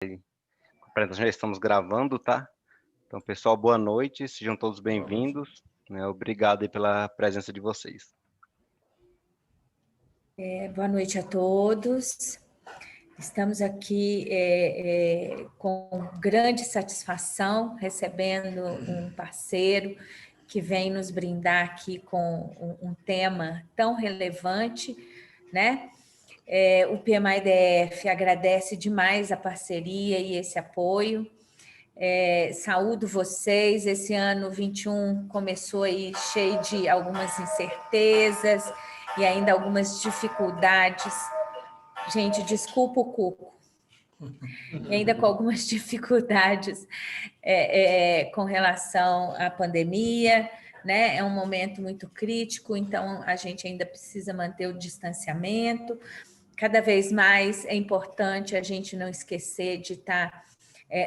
A apresentação já estamos gravando, tá? Então, pessoal, boa noite, sejam todos Boa noite. bem-vindos, né? Obrigado aí pela presença de vocês. Boa noite a todos. Estamos aqui com grande satisfação, recebendo um parceiro que vem nos brindar aqui com um tema tão relevante, né? O PMI-DF agradece demais a parceria e esse apoio. Saúdo vocês, esse ano 21 começou aí cheio de algumas incertezas e ainda algumas dificuldades. Gente, desculpa o cuco. E ainda com algumas dificuldades com relação à pandemia, né? É um momento muito crítico, então a gente ainda precisa manter o distanciamento. Cada vez mais é importante a gente não esquecer de estar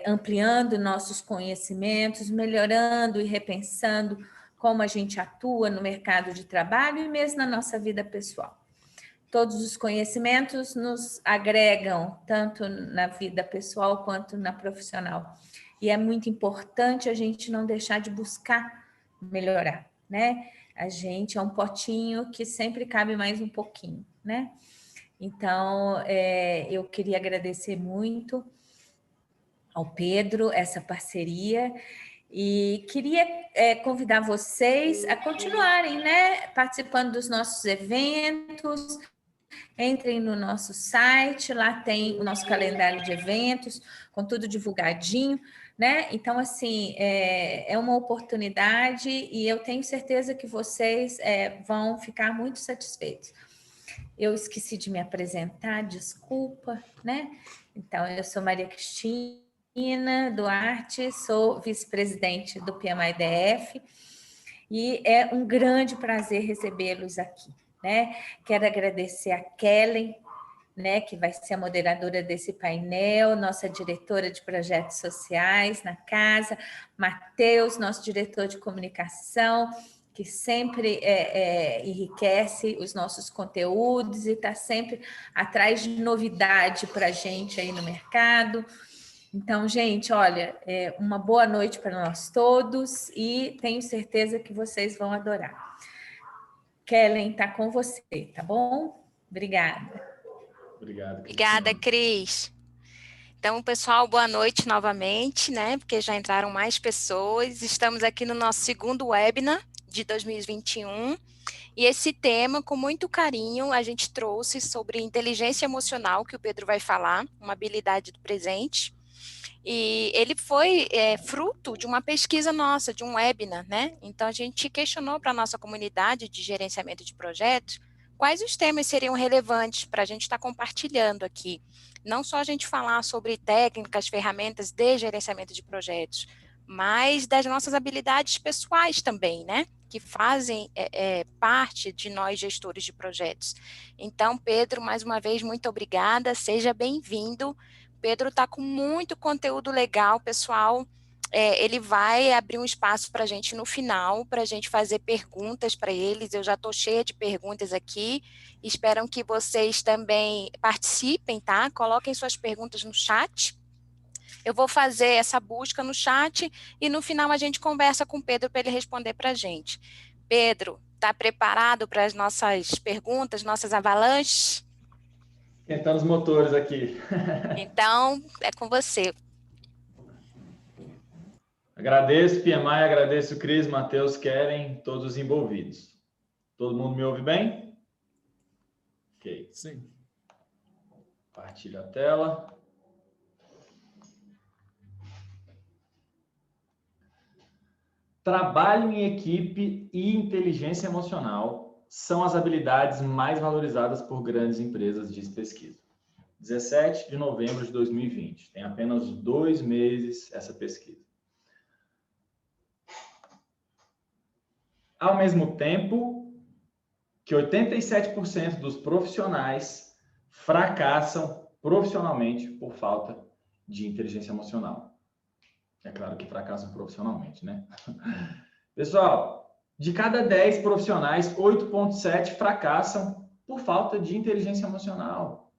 ampliando nossos conhecimentos, melhorando e repensando como a gente atua no mercado de trabalho e mesmo na nossa vida pessoal. Todos os conhecimentos nos agregam, tanto na vida pessoal quanto na profissional. E é muito importante a gente não deixar de buscar melhorar, né? A gente é um potinho que sempre cabe mais um pouquinho, né? Então, eu queria agradecer muito ao Pedro essa parceria e queria convidar vocês a continuarem, né, participando dos nossos eventos. Entrem no nosso site, lá tem o nosso calendário de eventos, com tudo divulgadinho, né? Então, assim, é uma oportunidade e eu tenho certeza que vocês vão ficar muito satisfeitos. Eu esqueci de me apresentar, desculpa, né? Então, eu sou Maria Cristina Duarte, sou vice-presidente do PMI-DF e é um grande prazer recebê-los aqui, né? Quero agradecer a Kellen, né, que vai ser a moderadora desse painel, nossa diretora de projetos sociais na casa, Matheus, nosso diretor de comunicação, que sempre enriquece os nossos conteúdos e está sempre atrás de novidade para a gente aí no mercado. Então, gente, olha, uma boa noite para nós todos e tenho certeza que vocês vão adorar. Kellen, está com você, tá bom? Obrigada. Obrigada, Cris. Então, pessoal, boa noite novamente, né? Porque já entraram mais pessoas. Estamos aqui no nosso segundo webinar de 2021. E esse tema, com muito carinho, a gente trouxe sobre inteligência emocional, que o Pedro vai falar, uma habilidade do presente. E ele foi fruto de uma pesquisa nossa, de um webinar, né? Então, a gente questionou para a nossa comunidade de gerenciamento de projetos quais os temas seriam relevantes para a gente estar compartilhando aqui. Não só a gente falar sobre técnicas, ferramentas de gerenciamento de projetos, mas das nossas habilidades pessoais também, né? Que fazem parte de nós gestores de projetos. Então, Pedro, mais uma vez, muito obrigada, seja bem-vindo. Pedro está com muito conteúdo legal, pessoal. Ele vai abrir um espaço para a gente no final, para a gente fazer perguntas para eles. Eu já estou cheia de perguntas aqui. Espero que vocês também participem, tá? Coloquem suas perguntas no chat. Eu vou fazer essa busca no chat e no final a gente conversa com o Pedro para ele responder para a gente. Pedro, está preparado para as nossas perguntas, nossas avalanches? Esquentando os motores aqui. Então, é com você. Agradeço, PMI, agradeço Cris, Matheus, Kellen, todos os envolvidos. Todo mundo me ouve bem? Ok. Sim. Compartilho a tela. Trabalho em equipe e inteligência emocional são as habilidades mais valorizadas por grandes empresas, diz pesquisa. 17 de novembro de 2020. Tem apenas 2 meses essa pesquisa. Ao mesmo tempo que 87% dos profissionais fracassam profissionalmente por falta de inteligência emocional. É claro que fracassam profissionalmente, né? Pessoal, de cada 10 profissionais, 8,7 fracassam por falta de inteligência emocional.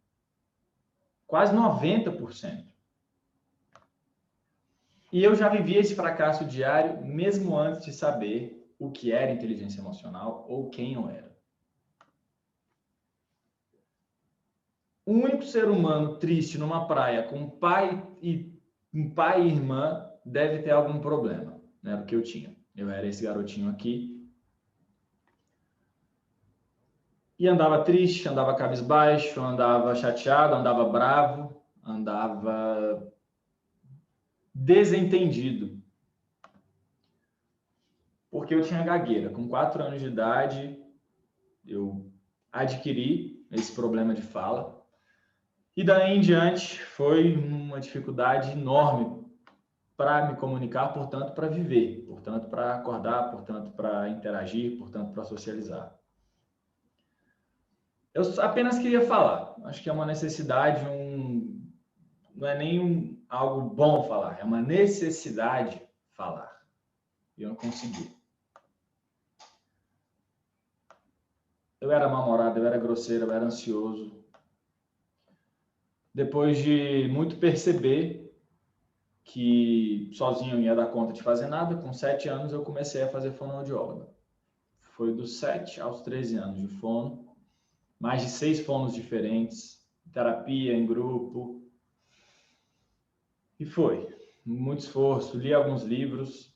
Quase 90%. E eu já vivia esse fracasso diário mesmo antes de saber o que era inteligência emocional ou quem eu era. O único ser humano triste numa praia com pai e irmã deve ter algum problema, né? Era o que eu tinha. Eu era esse garotinho aqui. E andava triste, andava cabisbaixo, andava chateado, andava bravo, andava desentendido. Porque eu tinha gagueira. Com 4 anos de idade, eu adquiri esse problema de fala. E daí em diante foi uma dificuldade enorme para me comunicar, portanto, para viver, portanto, para acordar, portanto, para interagir, portanto, para socializar. Eu apenas queria falar. Acho que é uma necessidade, não é nem algo bom falar, é uma necessidade falar. E eu não consegui. Eu era mal-humorado, eu era grosseiro, eu era ansioso. Depois de muito perceber que sozinho eu ia dar conta de fazer nada, com 7 anos eu comecei a fazer fonoaudióloga. Foi dos 7 aos 13 anos de fono, mais de 6 fonos diferentes, terapia em grupo. E foi muito esforço, li alguns livros.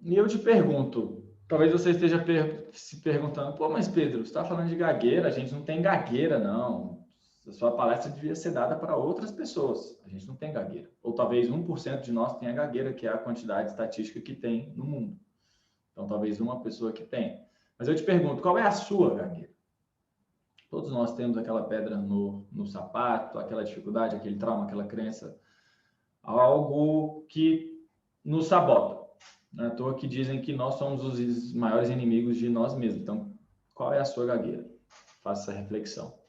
E eu te pergunto, talvez você esteja se perguntando, pô, mas Pedro, você está falando de gagueira, a gente não tem gagueira, não. A sua palestra devia ser dada para outras pessoas. A gente não tem gagueira. Ou talvez 1% de nós tenha gagueira, que é a quantidade estatística que tem no mundo. Então, talvez uma pessoa que tenha. Mas eu te pergunto, qual é a sua gagueira? Todos nós temos aquela pedra no sapato, aquela dificuldade, aquele trauma, aquela crença. Algo que nos sabota. Não é à toa que dizem que nós somos os maiores inimigos de nós mesmos. Então, qual é a sua gagueira? Faça essa reflexão.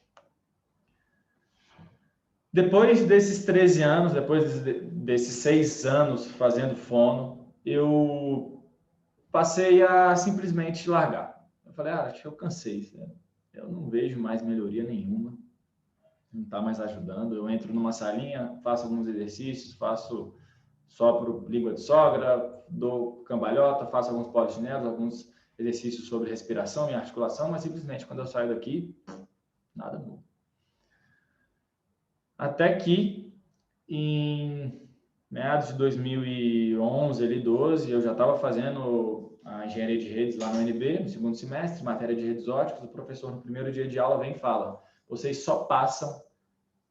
Depois desses 13 anos, depois desses 6 anos fazendo fono, eu passei a simplesmente largar. Eu falei, acho que eu cansei. Né? Eu não vejo mais melhoria nenhuma. Não está mais ajudando. Eu entro numa salinha, faço alguns exercícios, sopro língua de sogra, dou cambalhota, faço alguns polichinelos, alguns exercícios sobre respiração e articulação, mas simplesmente quando eu saio daqui, nada muda. Até que, em meados de 2011, ali 12, eu já estava fazendo a engenharia de redes lá no UNB, no segundo semestre, matéria de redes óticas. O professor, no primeiro dia de aula, vem e fala: vocês só passam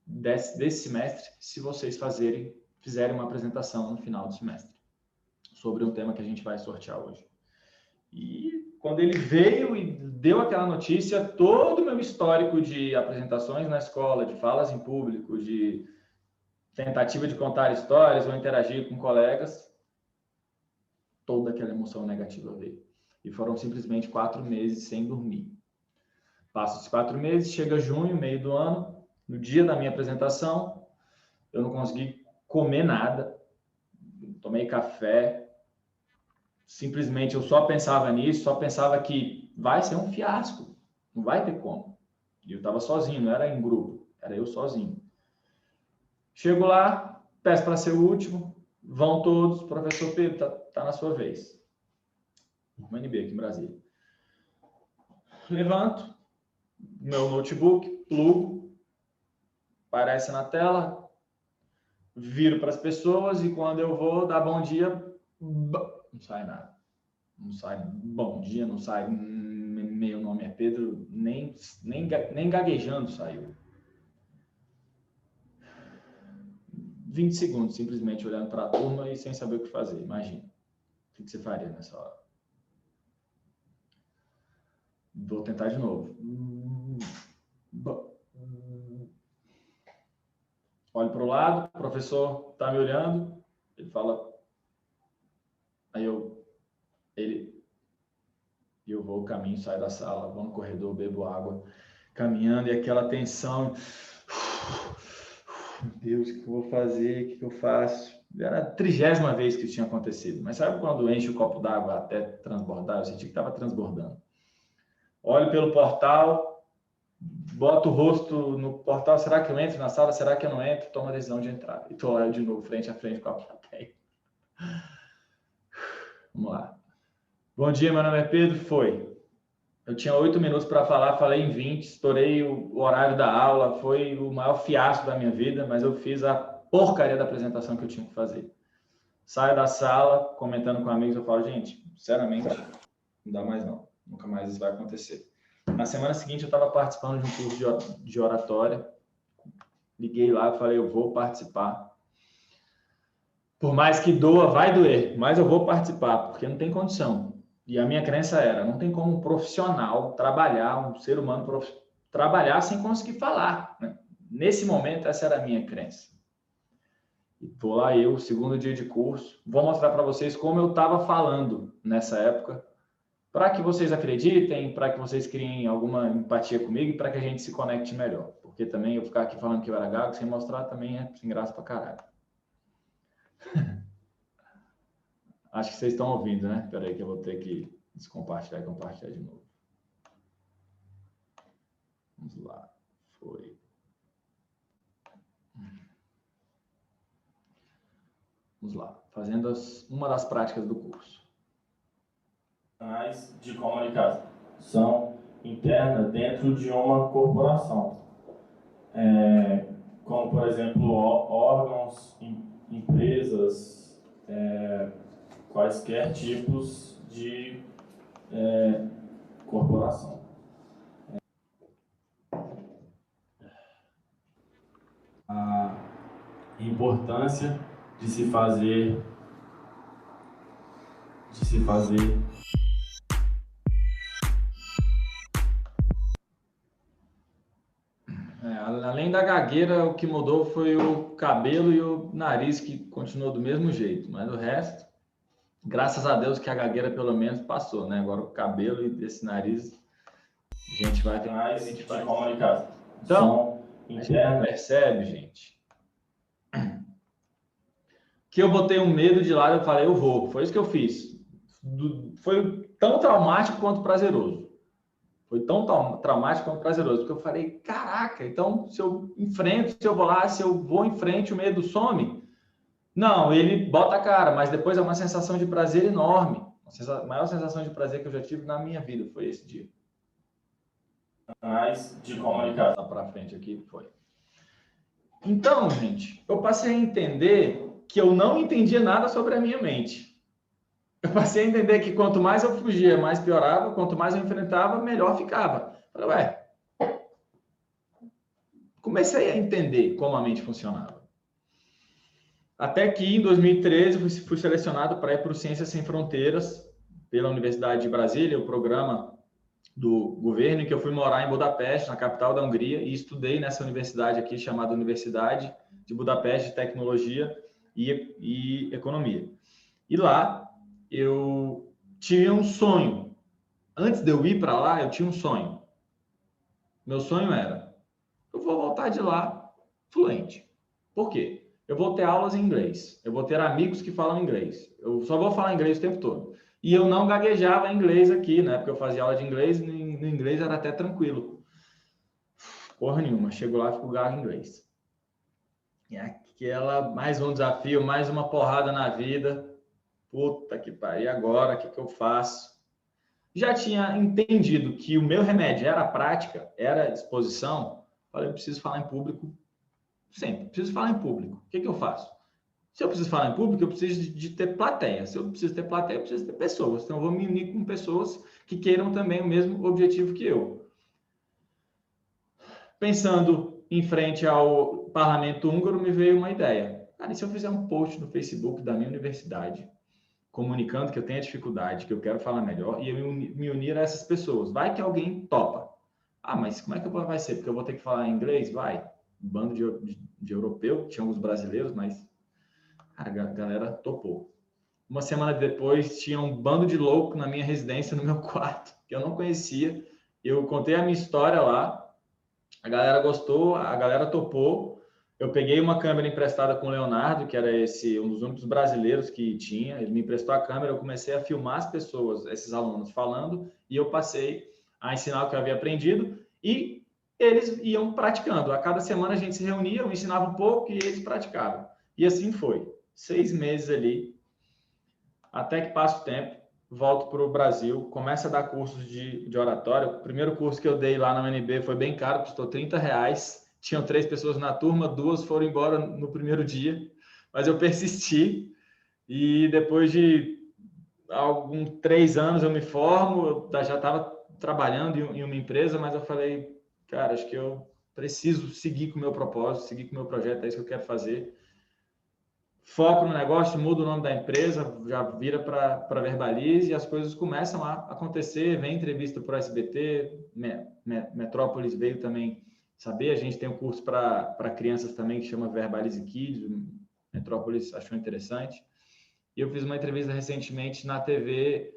desse semestre se vocês fizerem uma apresentação no final do semestre sobre um tema que a gente vai sortear hoje. E quando ele veio e deu aquela notícia, todo o meu histórico de apresentações na escola, de falas em público, de tentativa de contar histórias ou interagir com colegas, toda aquela emoção negativa veio. E foram simplesmente 4 meses sem dormir. Passa os 4 meses, chega junho, meio do ano, no dia da minha apresentação, eu não consegui comer nada, tomei café, simplesmente eu só pensava nisso, só pensava que vai ser um fiasco, não vai ter como. E eu estava sozinho, não era em grupo, era eu sozinho. Chego lá, peço para ser o último, vão todos, professor Pedro, tá na sua vez. No UNB, aqui em Brasília. Levanto, meu notebook, plugo, aparece na tela, viro para as pessoas e quando eu vou dar bom dia, não sai nada. Não sai bom dia, não sai meu nome é Pedro, nem gaguejando saiu. 20 segundos, simplesmente olhando para a turma e sem saber o que fazer, imagina. O que você faria nessa hora? Vou tentar de novo. Olho para o lado, o professor está me olhando, ele fala... Aí eu vou o caminho, saio da sala, vou no corredor, bebo água, caminhando, e aquela tensão. Meu Deus, o que eu vou fazer? O que eu faço? Era a 30ª vez que isso tinha acontecido. Mas sabe quando enche o copo d'água até transbordar? Eu senti que estava transbordando. Olho pelo portal, boto o rosto no portal, será que eu entro na sala, será que eu não entro? Tomo a decisão de entrar. E tô lá eu de novo, frente a frente com a plateia. Vamos lá. Bom dia, meu nome é Pedro. Foi. Eu tinha 8 minutos para falar, falei em 20, estourei o horário da aula, foi o maior fiasco da minha vida, mas eu fiz a porcaria da apresentação que eu tinha que fazer. Saio da sala, comentando com amigos, eu falo, gente, sinceramente, não dá mais não. Nunca mais isso vai acontecer. Na semana seguinte, eu estava participando de um curso de oratória. Liguei lá e falei, eu vou participar. Por mais que doa, vai doer, mas eu vou participar, porque não tem condição. E a minha crença era, não tem como um profissional trabalhar, um ser humano trabalhar sem conseguir falar, né? Nesse momento, essa era a minha crença. E tô lá eu, segundo dia de curso, vou mostrar para vocês como eu estava falando nessa época, para que vocês acreditem, para que vocês criem alguma empatia comigo e para que a gente se conecte melhor. Porque também eu ficar aqui falando que eu era gago sem mostrar também é sem graça pra caralho. Acho que vocês estão ouvindo, né? Espera aí que eu vou ter que descompartilhar e compartilhar de novo. Vamos lá. Foi. Vamos lá. Fazendo uma das práticas do curso. Canais de comunicação interna dentro de uma corporação. Como, por exemplo, órgãos, empresas, quaisquer tipos de corporação. A importância de se fazer além da gagueira, o que mudou foi o cabelo e o nariz, que continuou do mesmo jeito, mas o resto, graças a Deus que a gagueira pelo menos passou, né? Agora o cabelo e esse nariz, a gente vai ver o que a gente faz. Então, a gente percebe, gente, que eu botei um medo de lado, eu falei, eu vou. Foi isso que eu fiz. Foi tão traumático quanto prazeroso. Foi tão traumático quanto prazeroso, porque eu falei, caraca, então se eu enfrento, se eu vou lá, se eu vou em frente, o medo some? Não, ele bota a cara, mas depois é uma sensação de prazer enorme. A maior sensação de prazer que eu já tive na minha vida foi esse dia. Canais de comunicação. Lá para frente aqui, foi. Então, gente, eu passei a entender que eu não entendia nada sobre a minha mente. Eu passei a entender que quanto mais eu fugia, mais piorava, quanto mais eu enfrentava, melhor ficava. Falei, ué, comecei a entender como a mente funcionava. Até que em 2013 fui selecionado para ir para o Ciências Sem Fronteiras pela Universidade de Brasília, o programa do governo, em que eu fui morar em Budapeste, na capital da Hungria, e estudei nessa universidade aqui chamada Universidade de Budapeste de Tecnologia e Economia. E lá eu tinha um sonho. Antes de eu ir para lá, eu tinha um sonho. Meu sonho era, eu vou voltar de lá fluente. Por quê? Eu vou ter aulas em inglês. Eu vou ter amigos que falam inglês. Eu só vou falar inglês o tempo todo. E eu não gaguejava inglês aqui, né? Porque eu fazia aula de inglês e no inglês era até tranquilo. Porra nenhuma. Chego lá e fico gago em inglês. E aquela, mais um desafio, mais uma porrada na vida. Puta que pariu, e agora? O que eu faço? Já tinha entendido que o meu remédio era a prática, era a disposição. Falei, eu preciso falar em público sempre. Preciso falar em público. O que eu faço? Se eu preciso falar em público, eu preciso de ter plateia. Se eu preciso ter plateia, eu preciso ter pessoas. Então, eu vou me unir com pessoas que queiram também o mesmo objetivo que eu. Pensando em frente ao parlamento húngaro, me veio uma ideia. Cara, e se eu fizer um post no Facebook da minha universidade, comunicando que eu tenho dificuldade, que eu quero falar melhor, e eu me unir a essas pessoas? Vai que alguém topa. Ah, mas como é que vai ser? Porque eu vou ter que falar inglês? Vai. Um bando de europeu, tinha alguns brasileiros, mas a galera topou. Uma semana depois, tinha um bando de louco na minha residência, no meu quarto, que eu não conhecia. Eu contei a minha história lá, a galera gostou, a galera topou. Eu peguei uma câmera emprestada com o Leonardo, que era um dos únicos brasileiros que tinha. Ele me emprestou a câmera, eu comecei a filmar as pessoas, esses alunos falando, e eu passei a ensinar o que eu havia aprendido. E eles iam praticando. A cada semana a gente se reunia, eu ensinava um pouco e eles praticavam. E assim foi. 6 meses ali, até que passa o tempo, volto para o Brasil, começo a dar cursos de oratória. O primeiro curso que eu dei lá na UNB foi bem caro, custou R$30. Tinham 3 pessoas na turma, 2 foram embora no primeiro dia, mas eu persisti. E depois de 3 anos eu me formo, eu já estava trabalhando em uma empresa, mas eu falei, cara, acho que eu preciso seguir com o meu propósito, seguir com o meu projeto, é isso que eu quero fazer. Foco no negócio, muda o nome da empresa, já vira para Verbalize e as coisas começam a acontecer. Vem entrevista para o SBT, Metrópolis veio também saber. A gente tem um curso para crianças também que chama Verbalize Kids, Metrópolis achou interessante. E eu fiz uma entrevista recentemente na TV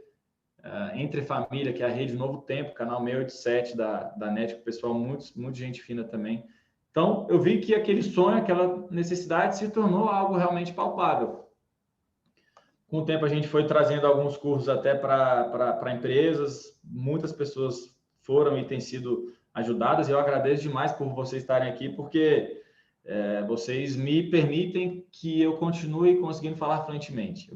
Entre Família, que é a rede Novo Tempo, canal 687 da NET, com o pessoal muito gente fina também. Então, eu vi que aquele sonho, aquela necessidade se tornou algo realmente palpável. Com o tempo, a gente foi trazendo alguns cursos até para empresas. Muitas pessoas foram e têm sido ajudadas. Eu agradeço demais por vocês estarem aqui, porque vocês me permitem que eu continue conseguindo falar fluentemente.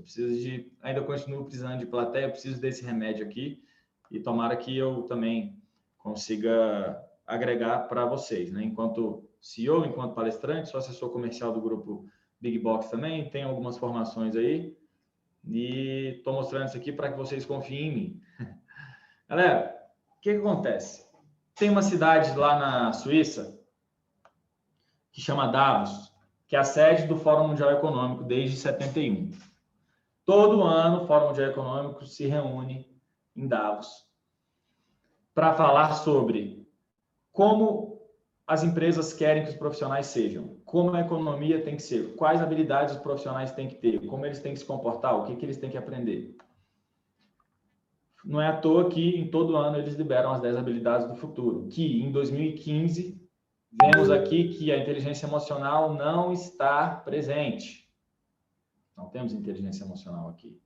Ainda continuo precisando de plateia, eu preciso desse remédio aqui. E tomara que eu também consiga agregar para vocês, né? Enquanto CEO, enquanto palestrante, sou assessor comercial do grupo Big Box também, tenho algumas formações aí e estou mostrando isso aqui para que vocês confiem em mim. Galera, o que acontece? Tem uma cidade lá na Suíça que chama Davos, que é a sede do Fórum Mundial Econômico desde 71. Todo ano o Fórum Mundial Econômico se reúne em Davos para falar sobre como as empresas querem que os profissionais sejam, como a economia tem que ser, quais habilidades os profissionais têm que ter, como eles têm que se comportar, o que eles têm que aprender. Não é à toa que em todo ano eles liberam as 10 habilidades do futuro, que em 2015 vemos aqui que a inteligência emocional não está presente. Não temos inteligência emocional aqui.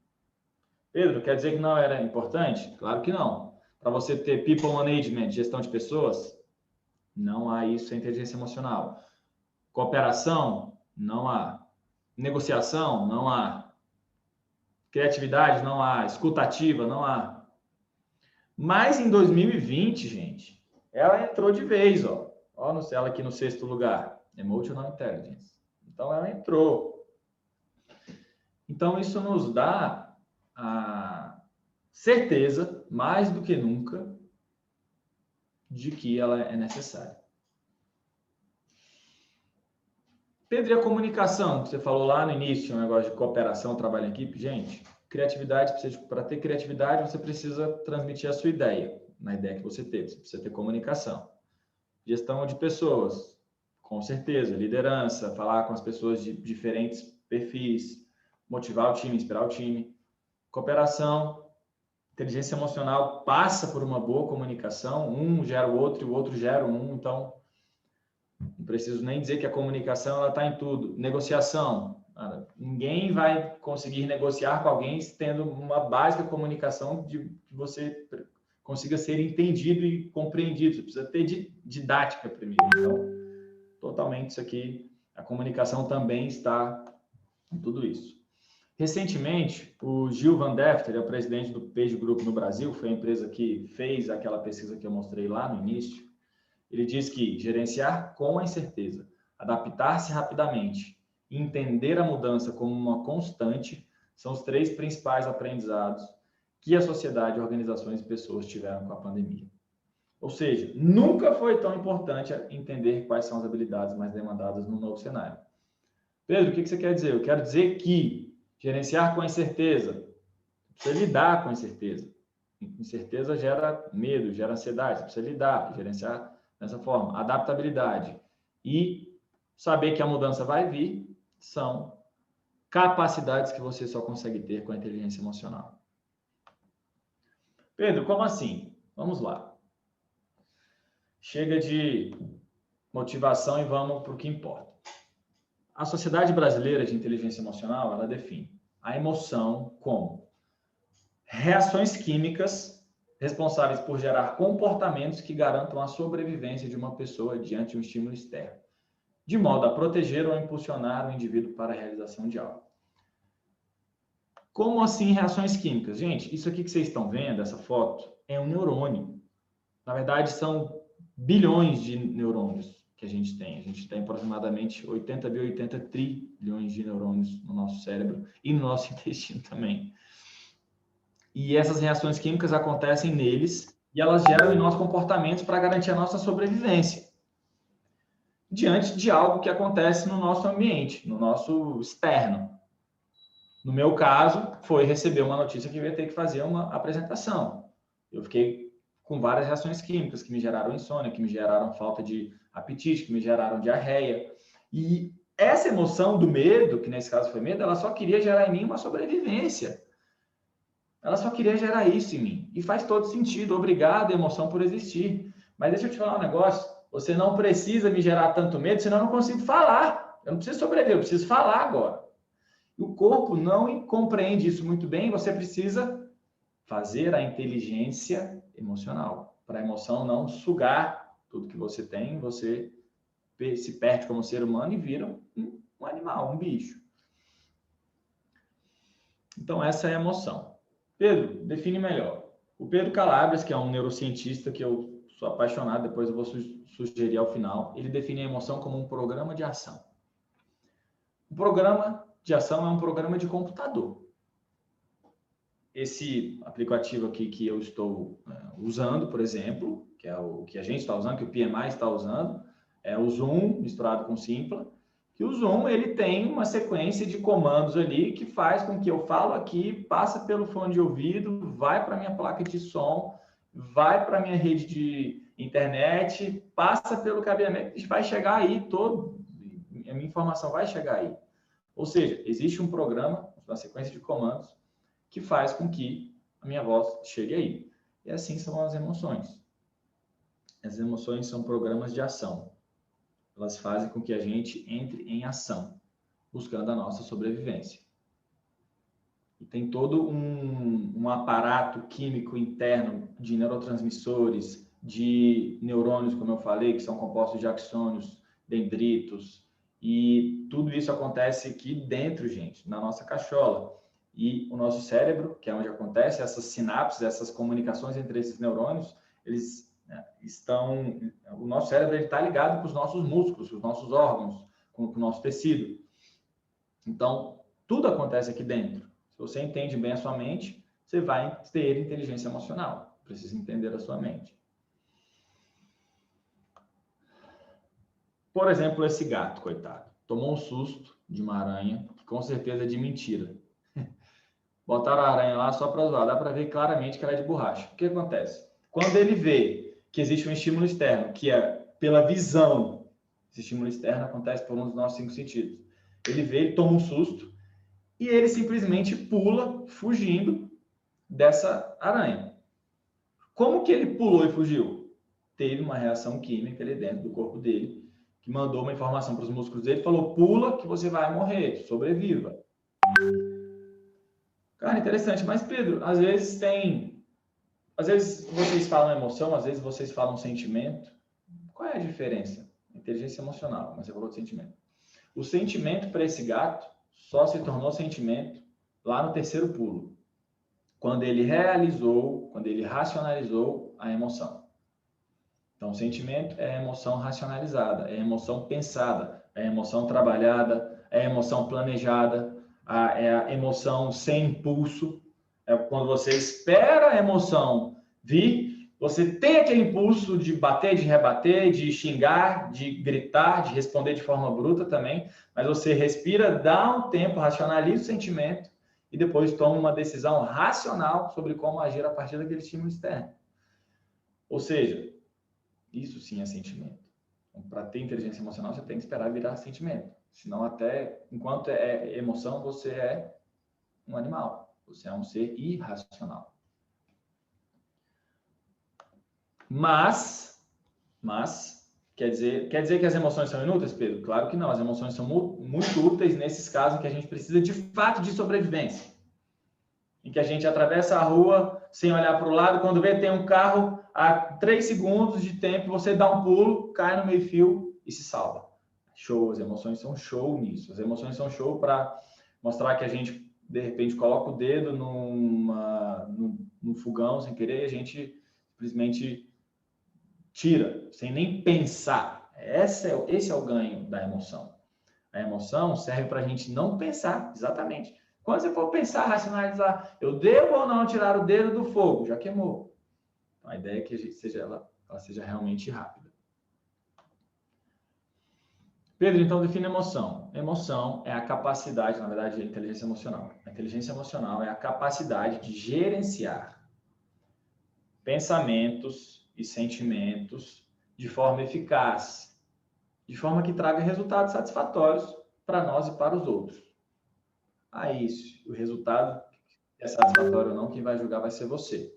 Pedro, quer dizer que não era importante? Claro que não. Para você ter people management, gestão de pessoas, não há isso em inteligência emocional. Cooperação, não há. Negociação, não há. Criatividade, não há. Escutativa, não há. Mas em 2020, gente, ela entrou de vez, ó. Ó, ela aqui no 6º lugar. Emotional Intelligence. Então, ela entrou. Então, isso nos dá a certeza, mais do que nunca, de que ela é necessária. Pedro, e a comunicação, que você falou lá no início, um negócio de cooperação, trabalho em equipe, gente, criatividade, para ter criatividade, você precisa transmitir a sua ideia, na ideia que você teve, você precisa ter comunicação. Gestão de pessoas, com certeza, liderança, falar com as pessoas de diferentes perfis, motivar o time, inspirar o time. Cooperação, inteligência emocional passa por uma boa comunicação, um gera o outro e o outro gera um, então não preciso nem dizer que a comunicação ela está em tudo. Negociação, cara, ninguém vai conseguir negociar com alguém tendo uma básica comunicação de que você consiga ser entendido e compreendido. Você precisa ter didática primeiro. Então, totalmente isso aqui, a comunicação também está em tudo isso. Recentemente, o Gil Van Defter, ele é o presidente do Page Group no Brasil, foi a empresa que fez aquela pesquisa que eu mostrei lá no início. Ele diz que gerenciar com a incerteza, adaptar-se rapidamente e entender a mudança como uma constante são os 3 principais aprendizados que a sociedade, organizações e pessoas tiveram com a pandemia. Ou seja, nunca foi tão importante entender quais são as habilidades mais demandadas no novo cenário. Pedro, o que você quer dizer? Eu quero dizer que gerenciar com a incerteza, você precisa lidar com a incerteza. Incerteza gera medo, gera ansiedade, você precisa lidar, gerenciar dessa forma. Adaptabilidade e saber que a mudança vai vir são capacidades que você só consegue ter com a inteligência emocional. Pedro, como assim? Vamos lá. Chega de motivação e vamos para o que importa. A Sociedade Brasileira de Inteligência Emocional, ela define a emoção como reações químicas responsáveis por gerar comportamentos que garantam a sobrevivência de uma pessoa diante de um estímulo externo, de modo a proteger ou impulsionar o indivíduo para a realização de algo. Como assim reações químicas? Gente, isso aqui que vocês estão vendo, essa foto, é um neurônio. Na verdade, são bilhões de neurônios que a gente tem. A gente tem aproximadamente 80 bi, 80 trilhões de neurônios no nosso cérebro e no nosso intestino também. E essas reações químicas acontecem neles e elas geram em nós comportamentos para garantir a nossa sobrevivência diante de algo que acontece no nosso ambiente, no nosso externo. No meu caso, foi receber uma notícia que eu ia ter que fazer uma apresentação. Eu fiquei com várias reações químicas que me geraram insônia, que me geraram falta de apetite, que me geraram diarreia. E essa emoção do medo, que nesse caso foi medo, ela só queria gerar em mim uma sobrevivência. Ela só queria gerar isso em mim. E faz todo sentido. Obrigado, emoção, por existir. Mas deixa eu te falar um negócio. Você não precisa me gerar tanto medo, senão eu não consigo falar. Eu não preciso sobreviver, eu preciso falar agora. E o corpo não compreende isso muito bem. Você precisa fazer a inteligência emocional. Para a emoção não sugar tudo que você tem, você se perde como ser humano e vira um animal, um bicho. Então, essa é a emoção. Pedro, define melhor. O Pedro Calabres, que é um neurocientista que eu sou apaixonado, depois eu vou sugerir ao final, ele define a emoção como um programa de ação. O programa de ação é um programa de computador. Esse aplicativo aqui que eu estou usando, por exemplo, que é o que a gente está usando, que o PMI está usando, é o Zoom misturado com o Simpla, que o Zoom ele tem uma sequência de comandos ali que faz com que eu falo aqui, passa pelo fone de ouvido, vai para a minha placa de som, vai para a minha rede de internet, passa pelo cabeamento e vai chegar aí a minha informação vai chegar aí. Ou seja, existe um programa, uma sequência de comandos que faz com que a minha voz chegue aí. E assim são as emoções. As emoções são programas de ação. Elas fazem com que a gente entre em ação, buscando a nossa sobrevivência. E tem todo um aparato químico interno de neurotransmissores, de neurônios, como eu falei, que são compostos de axônios, dendritos, e tudo isso acontece aqui dentro, gente, na nossa cachola. E o nosso cérebro, que é onde acontece essas sinapses, essas comunicações entre esses neurônios, o nosso cérebro está ligado com os nossos músculos, com os nossos órgãos, com o nosso tecido. Então, tudo acontece aqui dentro. Se você entende bem a sua mente, você vai ter inteligência emocional. Precisa entender a sua mente. Por exemplo, esse gato, coitado, tomou um susto de uma aranha, que com certeza é de mentira. Botaram a aranha lá só para zoar. Dá para ver claramente que ela é de borracha. O que acontece? Quando ele vê que existe um estímulo externo, que é pela visão, esse estímulo externo acontece por um dos nossos 5 sentidos. Ele vê, ele toma um susto e ele simplesmente pula, fugindo dessa aranha. Como que ele pulou e fugiu? Teve uma reação química ali dentro do corpo dele, que mandou uma informação para os músculos dele, falou, pula que você vai morrer, sobreviva. Cara, interessante. Mas, Pedro, às vezes vocês falam emoção, às vezes vocês falam sentimento. Qual é a diferença? Inteligência emocional, mas você falou de sentimento. O sentimento para esse gato só se tornou sentimento lá no terceiro pulo. Quando ele racionalizou a emoção. Então, o sentimento é a emoção racionalizada, é a emoção pensada, é a emoção trabalhada, é a emoção planejada, é a emoção sem impulso. É quando você espera a emoção vir, você tem aquele impulso de bater, de rebater, de xingar, de gritar, de responder de forma bruta também, mas você respira, dá um tempo, racionaliza o sentimento e depois toma uma decisão racional sobre como agir a partir daquele estímulo externo. Ou seja, isso sim é sentimento. Então, para ter inteligência emocional, você tem que esperar virar sentimento. Senão, até enquanto é emoção, você é um animal. Você é um ser irracional. Mas quer dizer que as emoções são inúteis, Pedro? Claro que não. As emoções são muito úteis nesses casos em que a gente precisa de fato de sobrevivência. em que a gente atravessa a rua sem olhar para o lado, quando vê tem um carro, a 3 segundos de tempo, você dá um pulo, cai no meio-fio e se salva. Show, as emoções são show nisso. As emoções são show para mostrar que a gente, de repente, coloca o dedo num fogão sem querer e a gente simplesmente tira, sem nem pensar. Esse é o ganho da emoção. A emoção serve para a gente não pensar, exatamente. Quando você for pensar, racionalizar, eu devo ou não tirar o dedo do fogo? Já queimou. Então, a ideia é que ela seja realmente rápida. Pedro, então define emoção. Emoção é a capacidade, na verdade, a inteligência emocional. A inteligência emocional é a capacidade de gerenciar pensamentos e sentimentos de forma eficaz, de forma que traga resultados satisfatórios para nós e para os outros. Aí, o resultado é satisfatório ou não, quem vai julgar vai ser você.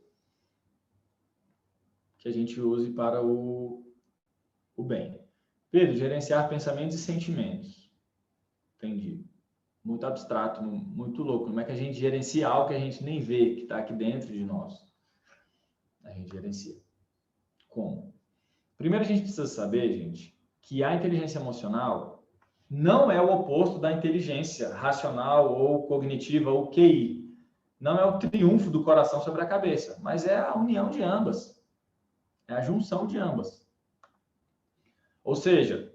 Que a gente use para o bem. Pedro, gerenciar pensamentos e sentimentos. Entendi. Muito abstrato, muito louco. Como é que a gente gerencia algo que a gente nem vê, que está aqui dentro de nós? A gente gerencia. Como? Primeiro a gente precisa saber, gente, que a inteligência emocional não é o oposto da inteligência racional ou cognitiva ou QI. Não é o triunfo do coração sobre a cabeça, mas é a união de ambas. É a junção de ambas. Ou seja,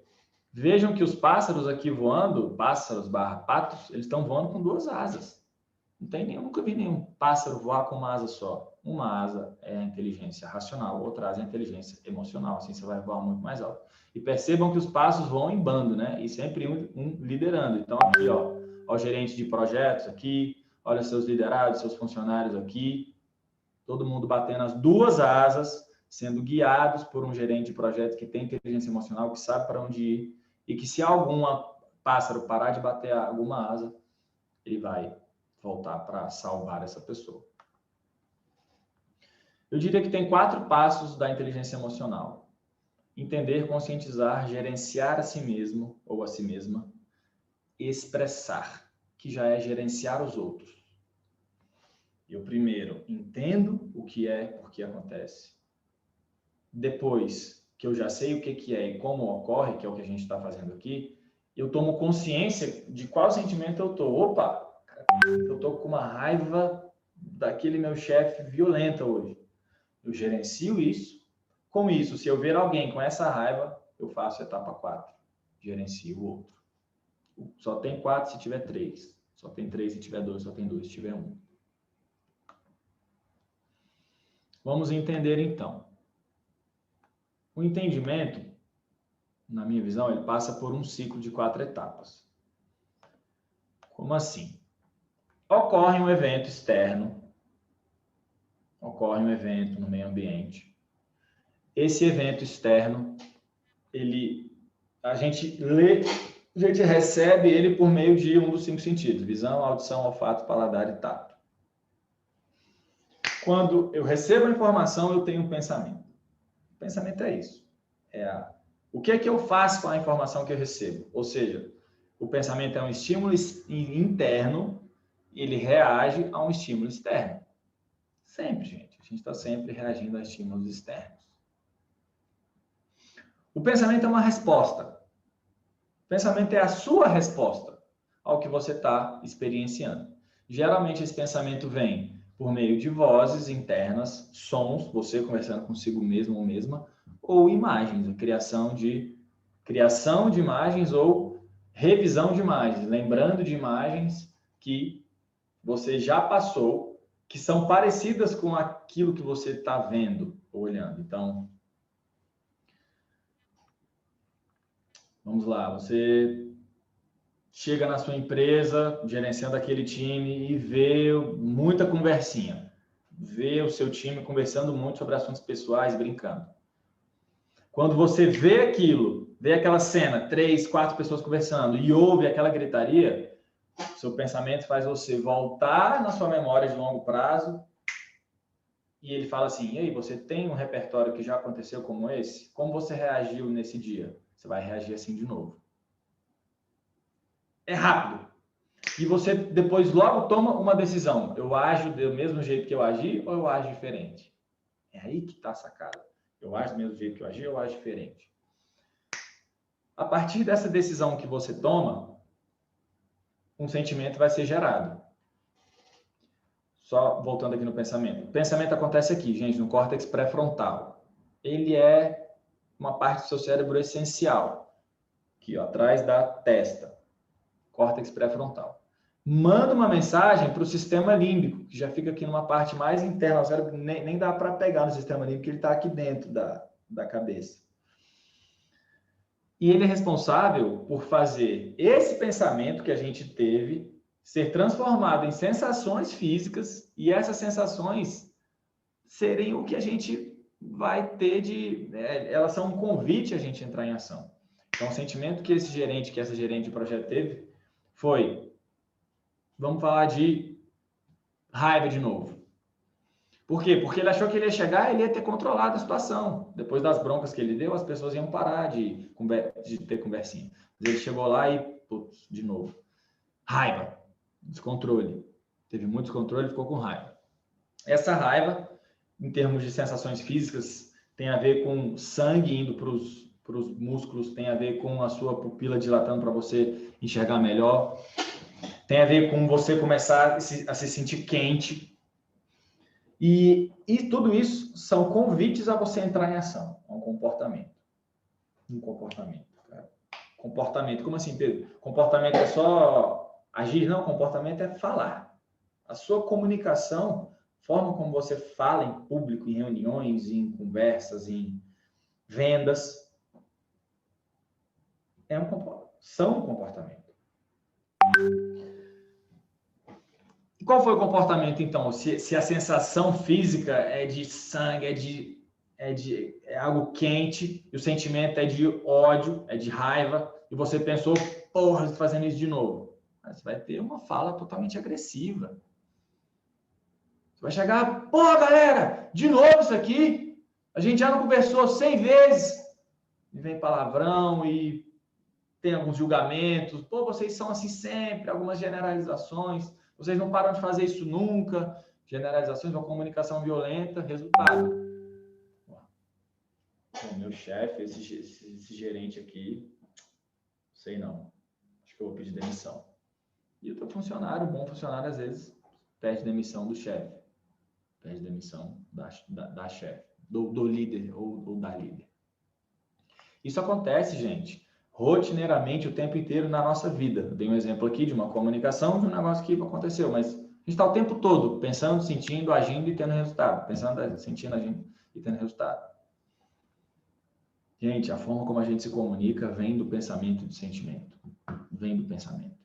vejam que os pássaros aqui voando, pássaros/patos, eles estão voando com 2 asas. Nunca vi nenhum pássaro voar com uma asa só. Uma asa é a inteligência racional, outra asa é a inteligência emocional. Assim você vai voar muito mais alto. E percebam que os pássaros voam em bando, né? E sempre um liderando. Então aqui, ó, o gerente de projetos aqui, olha seus liderados, seus funcionários aqui, todo mundo batendo as 2 asas, sendo guiados por um gerente de projeto que tem inteligência emocional, que sabe para onde ir, e que se algum pássaro parar de bater alguma asa, ele vai voltar para salvar essa pessoa. Eu diria que tem 4 passos da inteligência emocional. Entender, conscientizar, gerenciar a si mesmo ou a si mesma, expressar, que já é gerenciar os outros. Eu primeiro entendo o que é, por que acontece. Depois que eu já sei o que é e como ocorre, que é o que a gente está fazendo aqui, eu tomo consciência de qual sentimento eu estou. Opa, eu estou com uma raiva daquele meu chefe violenta hoje. Eu gerencio isso. Com isso, se eu ver alguém com essa raiva, eu faço a etapa 4. Gerencio o outro. Só tem 4 se tiver 3. Só tem 3 se tiver 2. Só tem 2 se tiver 1. Vamos entender então. O entendimento, na minha visão, ele passa por um ciclo de 4 etapas. Como assim? Ocorre um evento externo, ocorre um evento no meio ambiente. Esse evento externo, a gente recebe ele por meio de um dos 5 sentidos: visão, audição, olfato, paladar e tato. Quando eu recebo a informação, eu tenho um pensamento. O pensamento é isso. O que é que eu faço com a informação que eu recebo? Ou seja, o pensamento é um estímulo interno, ele reage a um estímulo externo. Sempre, gente. A gente está sempre reagindo a estímulos externos. O pensamento é uma resposta. O pensamento é a sua resposta ao que você está experienciando. Geralmente esse pensamento vem por meio de vozes internas, sons, você conversando consigo mesmo ou mesma, ou imagens, a criação de imagens ou revisão de imagens, lembrando de imagens que você já passou, que são parecidas com aquilo que você está vendo ou olhando. Então, vamos lá, você chega na sua empresa, gerenciando aquele time e vê muita conversinha. Vê o seu time conversando muito sobre assuntos pessoais, brincando. Quando você vê aquilo, vê aquela cena, 3, 4 pessoas conversando e ouve aquela gritaria, seu pensamento faz você voltar na sua memória de longo prazo e ele fala assim: e aí, você tem um repertório que já aconteceu como esse? Como você reagiu nesse dia? Você vai reagir assim de novo. É rápido. e você depois logo toma uma decisão. Eu ajo do mesmo jeito que eu agi ou eu ajo diferente? É aí que está a sacada. Eu ajo do mesmo jeito que eu agi ou eu ajo diferente? A partir dessa decisão que você toma, um sentimento vai ser gerado. Só voltando aqui no pensamento. O pensamento acontece aqui, gente, no córtex pré-frontal. Ele é uma parte do seu cérebro essencial, aqui, ó, atrás da testa, córtex pré-frontal. Manda uma mensagem para o sistema límbico, que já fica aqui numa parte mais interna do cérebro, nem dá para pegar no sistema límbico, ele está aqui dentro da cabeça. E ele é responsável por fazer esse pensamento que a gente teve ser transformado em sensações físicas, e essas sensações serem o que a gente vai ter elas são um convite a gente entrar em ação. Então, o sentimento que essa gerente de projeto teve foi, vamos falar de raiva de novo. Por quê? Porque ele achou que ele ia chegar e ele ia ter controlado a situação. Depois das broncas que ele deu, as pessoas iam parar de ter conversinha. Mas ele chegou lá e, putz, de novo. Raiva. Descontrole. Teve muito descontrole e ficou com raiva. Essa raiva, em termos de sensações físicas, tem a ver com sangue indo para os músculos, tem a ver com a sua pupila dilatando para você enxergar melhor, tem a ver com você começar a se sentir quente. E tudo isso são convites a você entrar em ação. É um comportamento. Um comportamento, cara. Comportamento. Como assim, Pedro? Comportamento é só agir? Não, comportamento é falar. A sua comunicação, forma como você fala em público, em reuniões, em conversas, em vendas, são um comportamento. E qual foi o comportamento, então? Se a sensação física é de sangue, é algo quente, e o sentimento é de ódio, é de raiva, e você pensou, porra, estou fazendo isso de novo. Aí você vai ter uma fala totalmente agressiva. Você vai chegar, porra, galera, de novo isso aqui? A gente já não conversou 100 vezes. E vem palavrão e tem alguns julgamentos. Pô, vocês são assim sempre, algumas generalizações. Vocês não param de fazer isso nunca. Generalizações, uma comunicação violenta, resultado. O meu chefe, esse gerente aqui, sei não. Acho que eu vou pedir demissão. E o teu funcionário, bom funcionário, às vezes, pede demissão do chefe. Pede demissão da chefe, do líder ou da líder. Isso acontece, gente, rotineiramente o tempo inteiro na nossa vida. Eu dei um exemplo aqui de uma comunicação de um negócio que aconteceu, mas a gente está o tempo todo pensando, sentindo, agindo e tendo resultado. Pensando, sentindo, agindo e tendo resultado. Gente, a forma como a gente se comunica vem do pensamento e do sentimento. Vem do pensamento.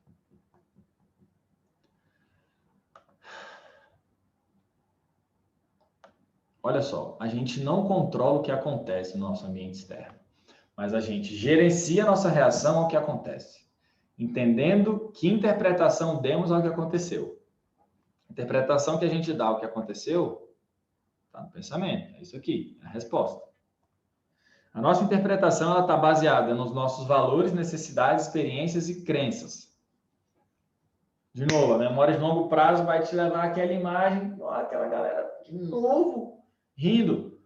Olha só, a gente não controla o que acontece no nosso ambiente externo, mas a gente gerencia a nossa reação ao que acontece, entendendo que interpretação demos ao que aconteceu. A interpretação que a gente dá ao que aconteceu está no pensamento, é isso aqui, é a resposta. A nossa interpretação está baseada nos nossos valores, necessidades, experiências e crenças. De novo, a memória de longo prazo vai te levar àquela imagem, ó, aquela galera de novo, rindo.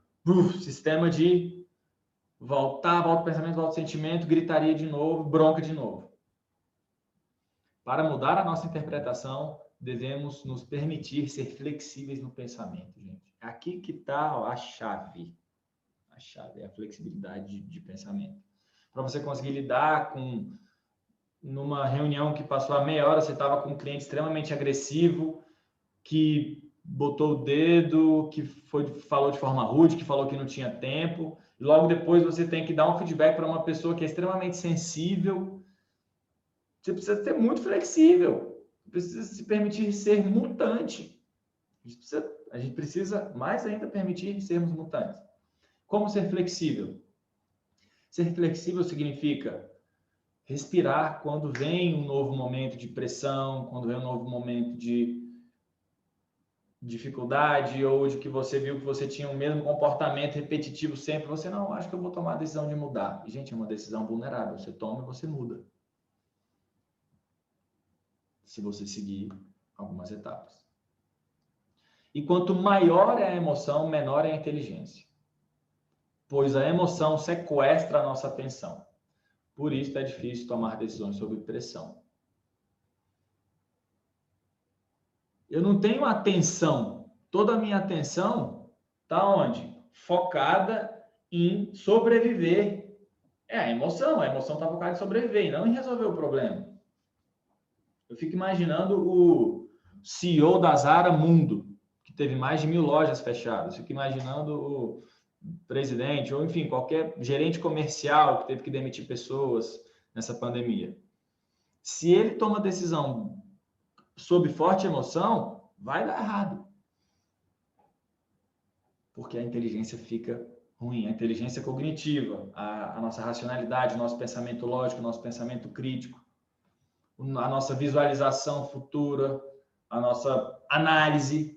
Sistema de volta o pensamento, volta o sentimento, gritaria de novo, bronca de novo. Para mudar a nossa interpretação, devemos nos permitir ser flexíveis no pensamento, gente. Aqui que está a chave. A chave é a flexibilidade de pensamento. Para você conseguir lidar com... Numa reunião que passou a meia hora, você estava com um cliente extremamente agressivo, que botou o dedo, que falou de forma rude, que falou que não tinha tempo. E logo depois você tem que dar um feedback para uma pessoa que é extremamente sensível. Você precisa ser muito flexível. Precisa se permitir ser mutante. A gente precisa mais ainda permitir sermos mutantes. Como ser flexível? Ser flexível significa respirar quando vem um novo momento de pressão, quando vem um novo momento de dificuldade, ou de que você viu que você tinha o mesmo comportamento repetitivo sempre, você não, acho que eu vou tomar a decisão de mudar. E, gente, é uma decisão vulnerável. Você toma e você muda. se você seguir algumas etapas. E quanto maior é a emoção, menor é a inteligência. Pois a emoção sequestra a nossa atenção. Por isso é difícil tomar decisões sob pressão. Eu não tenho atenção. Toda a minha atenção está onde? Focada em sobreviver. É a emoção está focada em sobreviver e não em resolver o problema. Eu fico imaginando o CEO da Zara Mundo, que teve mais de 1.000 lojas fechadas. Eu fico imaginando o presidente, ou enfim, qualquer gerente comercial que teve que demitir pessoas nessa pandemia. Se ele toma decisão sob forte emoção, vai dar errado. Porque a inteligência fica ruim. A inteligência cognitiva, a nossa racionalidade, o nosso pensamento lógico, o nosso pensamento crítico, a nossa visualização futura, a nossa análise,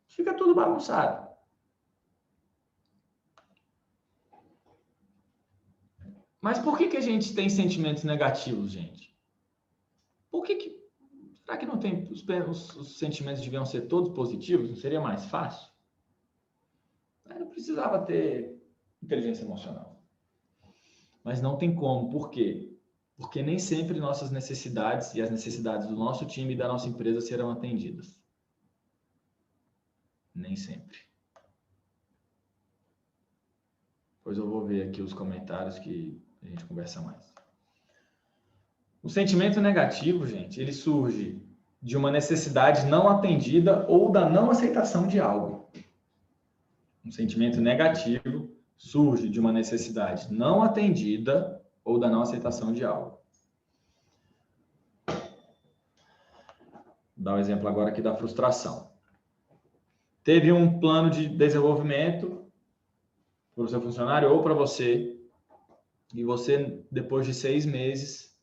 fica tudo bagunçado. Mas por que a gente tem sentimentos negativos, gente? Será que não tem, os sentimentos deviam ser todos positivos? Não seria mais fácil? Eu não precisava ter inteligência emocional. Mas não tem como. Por quê? Porque nem sempre nossas necessidades e as necessidades do nosso time e da nossa empresa serão atendidas. Nem sempre. Depois eu vou ver aqui os comentários que a gente conversa mais. O sentimento negativo, gente, ele surge de uma necessidade não atendida ou da não aceitação de algo. Um sentimento negativo surge de uma necessidade não atendida ou da não aceitação de algo. Vou dar um exemplo agora aqui da frustração. Teve um plano de desenvolvimento para o seu funcionário ou para você, e você, depois de 6 meses,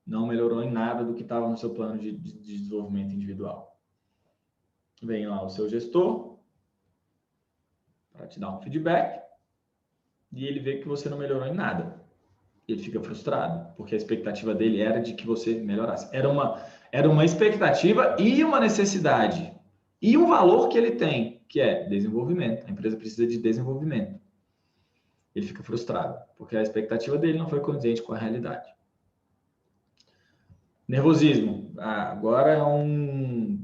não melhorou em nada do que estava no seu plano de desenvolvimento individual. Vem lá o seu gestor para te dar um feedback e ele vê que você não melhorou em nada. Ele fica frustrado, porque a expectativa dele era de que você melhorasse. Era uma expectativa e uma necessidade. E um valor que ele tem, que é desenvolvimento. A empresa precisa de desenvolvimento. Ele fica frustrado, porque a expectativa dele não foi condizente com a realidade. Nervosismo. Agora é vamos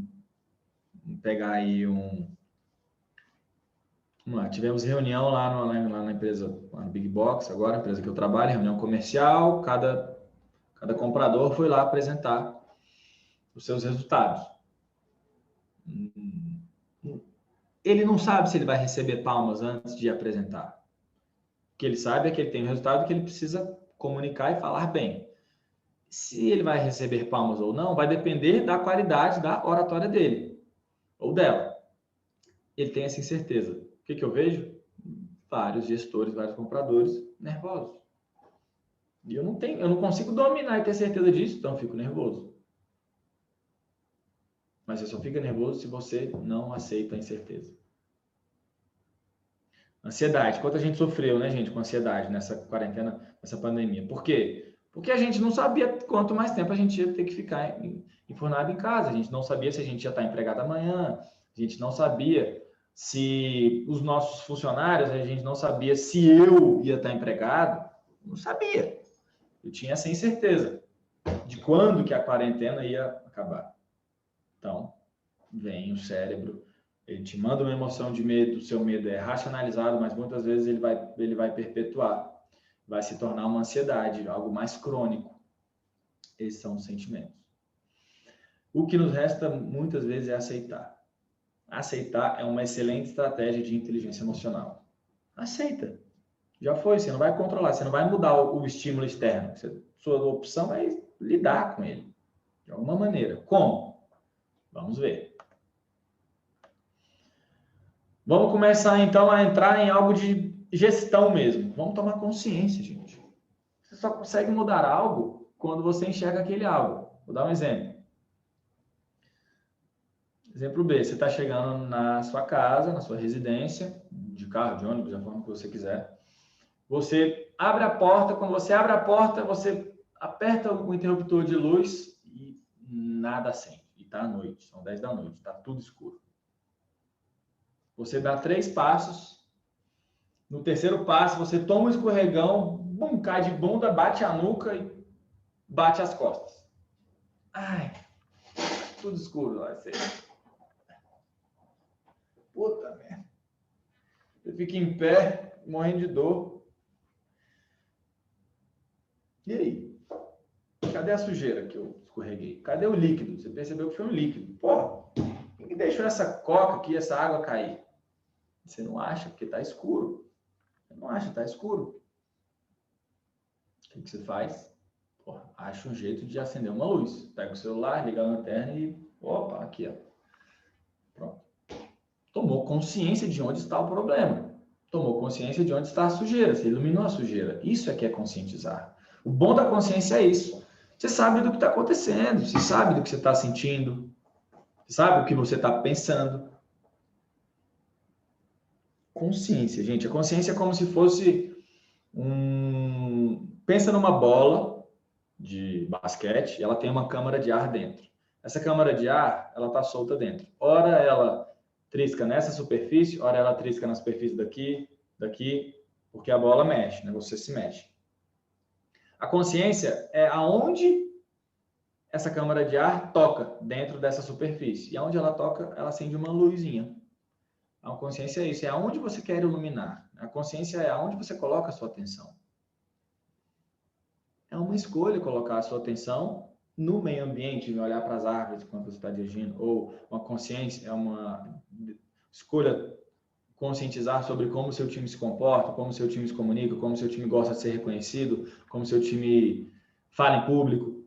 pegar aí tivemos reunião lá na empresa, lá no Big Box, agora, a empresa que eu trabalho, reunião comercial, cada comprador foi lá apresentar os seus resultados. Ele não sabe se ele vai receber palmas antes de apresentar. O que ele sabe é que ele tem um resultado que ele precisa comunicar e falar bem. Se ele vai receber palmas ou não, vai depender da qualidade da oratória dele, ou dela. Ele tem essa incerteza. O que eu vejo? Vários gestores, vários compradores nervosos. E eu não consigo dominar e ter certeza disso, então eu fico nervoso. Mas você só fica nervoso se você não aceita a incerteza. Ansiedade. Quanta gente sofreu, né, gente, com ansiedade nessa quarentena, nessa pandemia. Por quê? Porque a gente não sabia quanto mais tempo a gente ia ter que ficar enfurnado em casa. A gente não sabia se a gente ia estar empregado amanhã. A gente não sabia se os nossos funcionários, a gente não sabia se eu ia estar empregado. Não sabia. Eu tinha essa incerteza de quando que a quarentena ia acabar. Então, vem o cérebro, ele te manda uma emoção de medo, o seu medo é racionalizado, mas muitas vezes ele vai perpetuar. Vai se tornar uma ansiedade, algo mais crônico. Esses são os sentimentos. O que nos resta, muitas vezes, é aceitar. Aceitar é uma excelente estratégia de inteligência emocional. Aceita. Já foi, você não vai controlar, você não vai mudar o estímulo externo. Sua opção é lidar com ele, de alguma maneira. Como? Vamos ver. Vamos começar, então, a entrar em algo de gestão mesmo. Vamos tomar consciência, gente. Você só consegue mudar algo quando você enxerga aquele algo. Vou dar um exemplo. Exemplo B, você está chegando na sua casa, na sua residência, de carro, de ônibus, da forma que você quiser. Você abre a porta, quando você abre a porta, você aperta o interruptor de luz e nada acende. E está à noite, são 10 da noite, está tudo escuro. Você dá 3 passos. No terceiro passo, você toma um escorregão, bum, cai de bunda, bate a nuca e bate as costas. Ai, tudo escuro lá. Puta merda. Você fica em pé, morrendo de dor. E aí? Cadê a sujeira que eu escorreguei? Cadê o líquido? Você percebeu que foi um líquido. Porra, quem que deixou essa coca aqui, essa água cair? Você não acha, porque está escuro. Você não acha, está escuro. O que você faz? Porra, acha um jeito de acender uma luz. Pega o celular, liga a lanterna e... Opa, aqui, ó. Pronto. Tomou consciência de onde está o problema. Tomou consciência de onde está a sujeira. Você iluminou a sujeira. Isso é que é conscientizar. O bom da consciência é isso. Você sabe do que está acontecendo. Você sabe do que você está sentindo. Você sabe o que você está pensando. Consciência, gente. A consciência é como se fosse Pensa numa bola de basquete e ela tem uma câmara de ar dentro. Essa câmara de ar, ela está solta dentro. Ora ela trisca nessa superfície, ora ela trisca na superfície daqui, porque a bola mexe, né? Você se mexe. A consciência é aonde essa câmara de ar toca dentro dessa superfície. E aonde ela toca, ela acende uma luzinha. A consciência é isso, é aonde você quer iluminar. A consciência é aonde você coloca a sua atenção. É uma escolha colocar a sua atenção no meio ambiente, olhar para as árvores quando você está dirigindo, ou uma consciência, é uma escolha conscientizar sobre como o seu time se comporta, como o seu time se comunica, como o seu time gosta de ser reconhecido, como o seu time fala em público.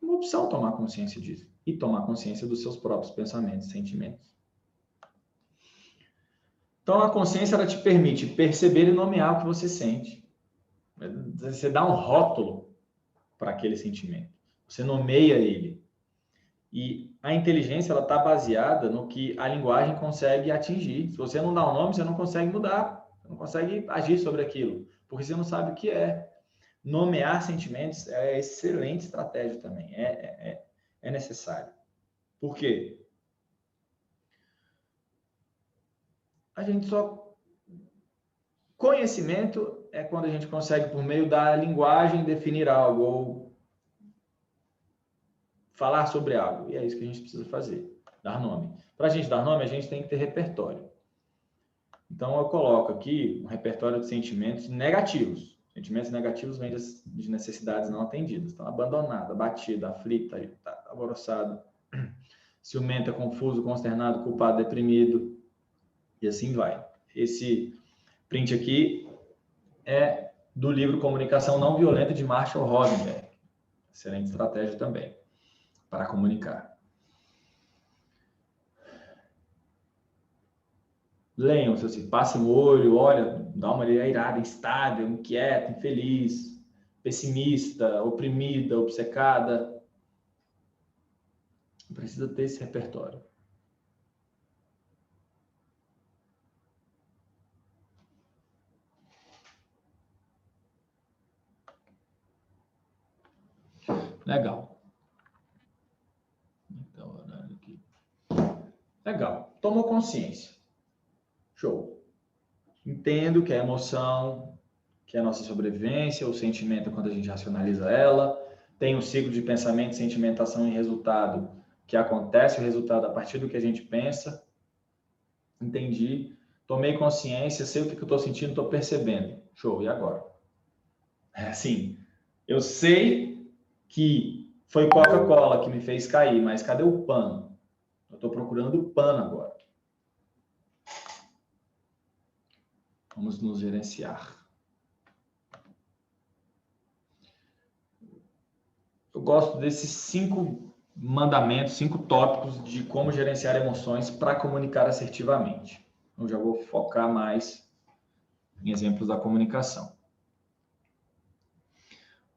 É uma opção tomar consciência disso e tomar consciência dos seus próprios pensamentos e sentimentos. Então, a consciência ela te permite perceber e nomear o que você sente. Você dá um rótulo para aquele sentimento. Você nomeia ele. E a inteligência ela está baseada no que a linguagem consegue atingir. Se você não dá um nome, você não consegue mudar. Você não consegue agir sobre aquilo, porque você não sabe o que é. Nomear sentimentos é excelente estratégia também. É necessário. Por quê? A gente só... Conhecimento é quando a gente consegue, por meio da linguagem, definir algo ou falar sobre algo. E é isso que a gente precisa fazer, dar nome. Para a gente dar nome, a gente tem que ter repertório. Então, eu coloco aqui um repertório de sentimentos negativos. Sentimentos negativos vêm de necessidades não atendidas. Então, abandonada, batida, aflita, alvoroçado, ciumenta, confuso, consternado, culpado, deprimido. E assim vai. Esse print aqui é do livro Comunicação Não Violenta, de Marshall Rosenberg. Excelente estratégia também para comunicar. Leiam, se você passa o olho, olha, dá uma olhada irada, instável, inquieta, infeliz, pessimista, oprimida, obcecada. Precisa ter esse repertório. Legal. Então, olhando aqui. Legal. Tomou consciência. Show. Entendo que é emoção, que é a nossa sobrevivência, o sentimento quando a gente racionaliza ela. Tem um ciclo de pensamento, sentimentação e resultado, que acontece o resultado a partir do que a gente pensa. Entendi. Tomei consciência, sei o que eu estou sentindo, estou percebendo. Show. E agora? É assim, eu sei que foi Coca-Cola que me fez cair, mas cadê o pano? Eu estou procurando o pano agora. Vamos nos gerenciar. Eu gosto desses 5 mandamentos, 5 tópicos de como gerenciar emoções para comunicar assertivamente. Eu já vou focar mais em exemplos da comunicação.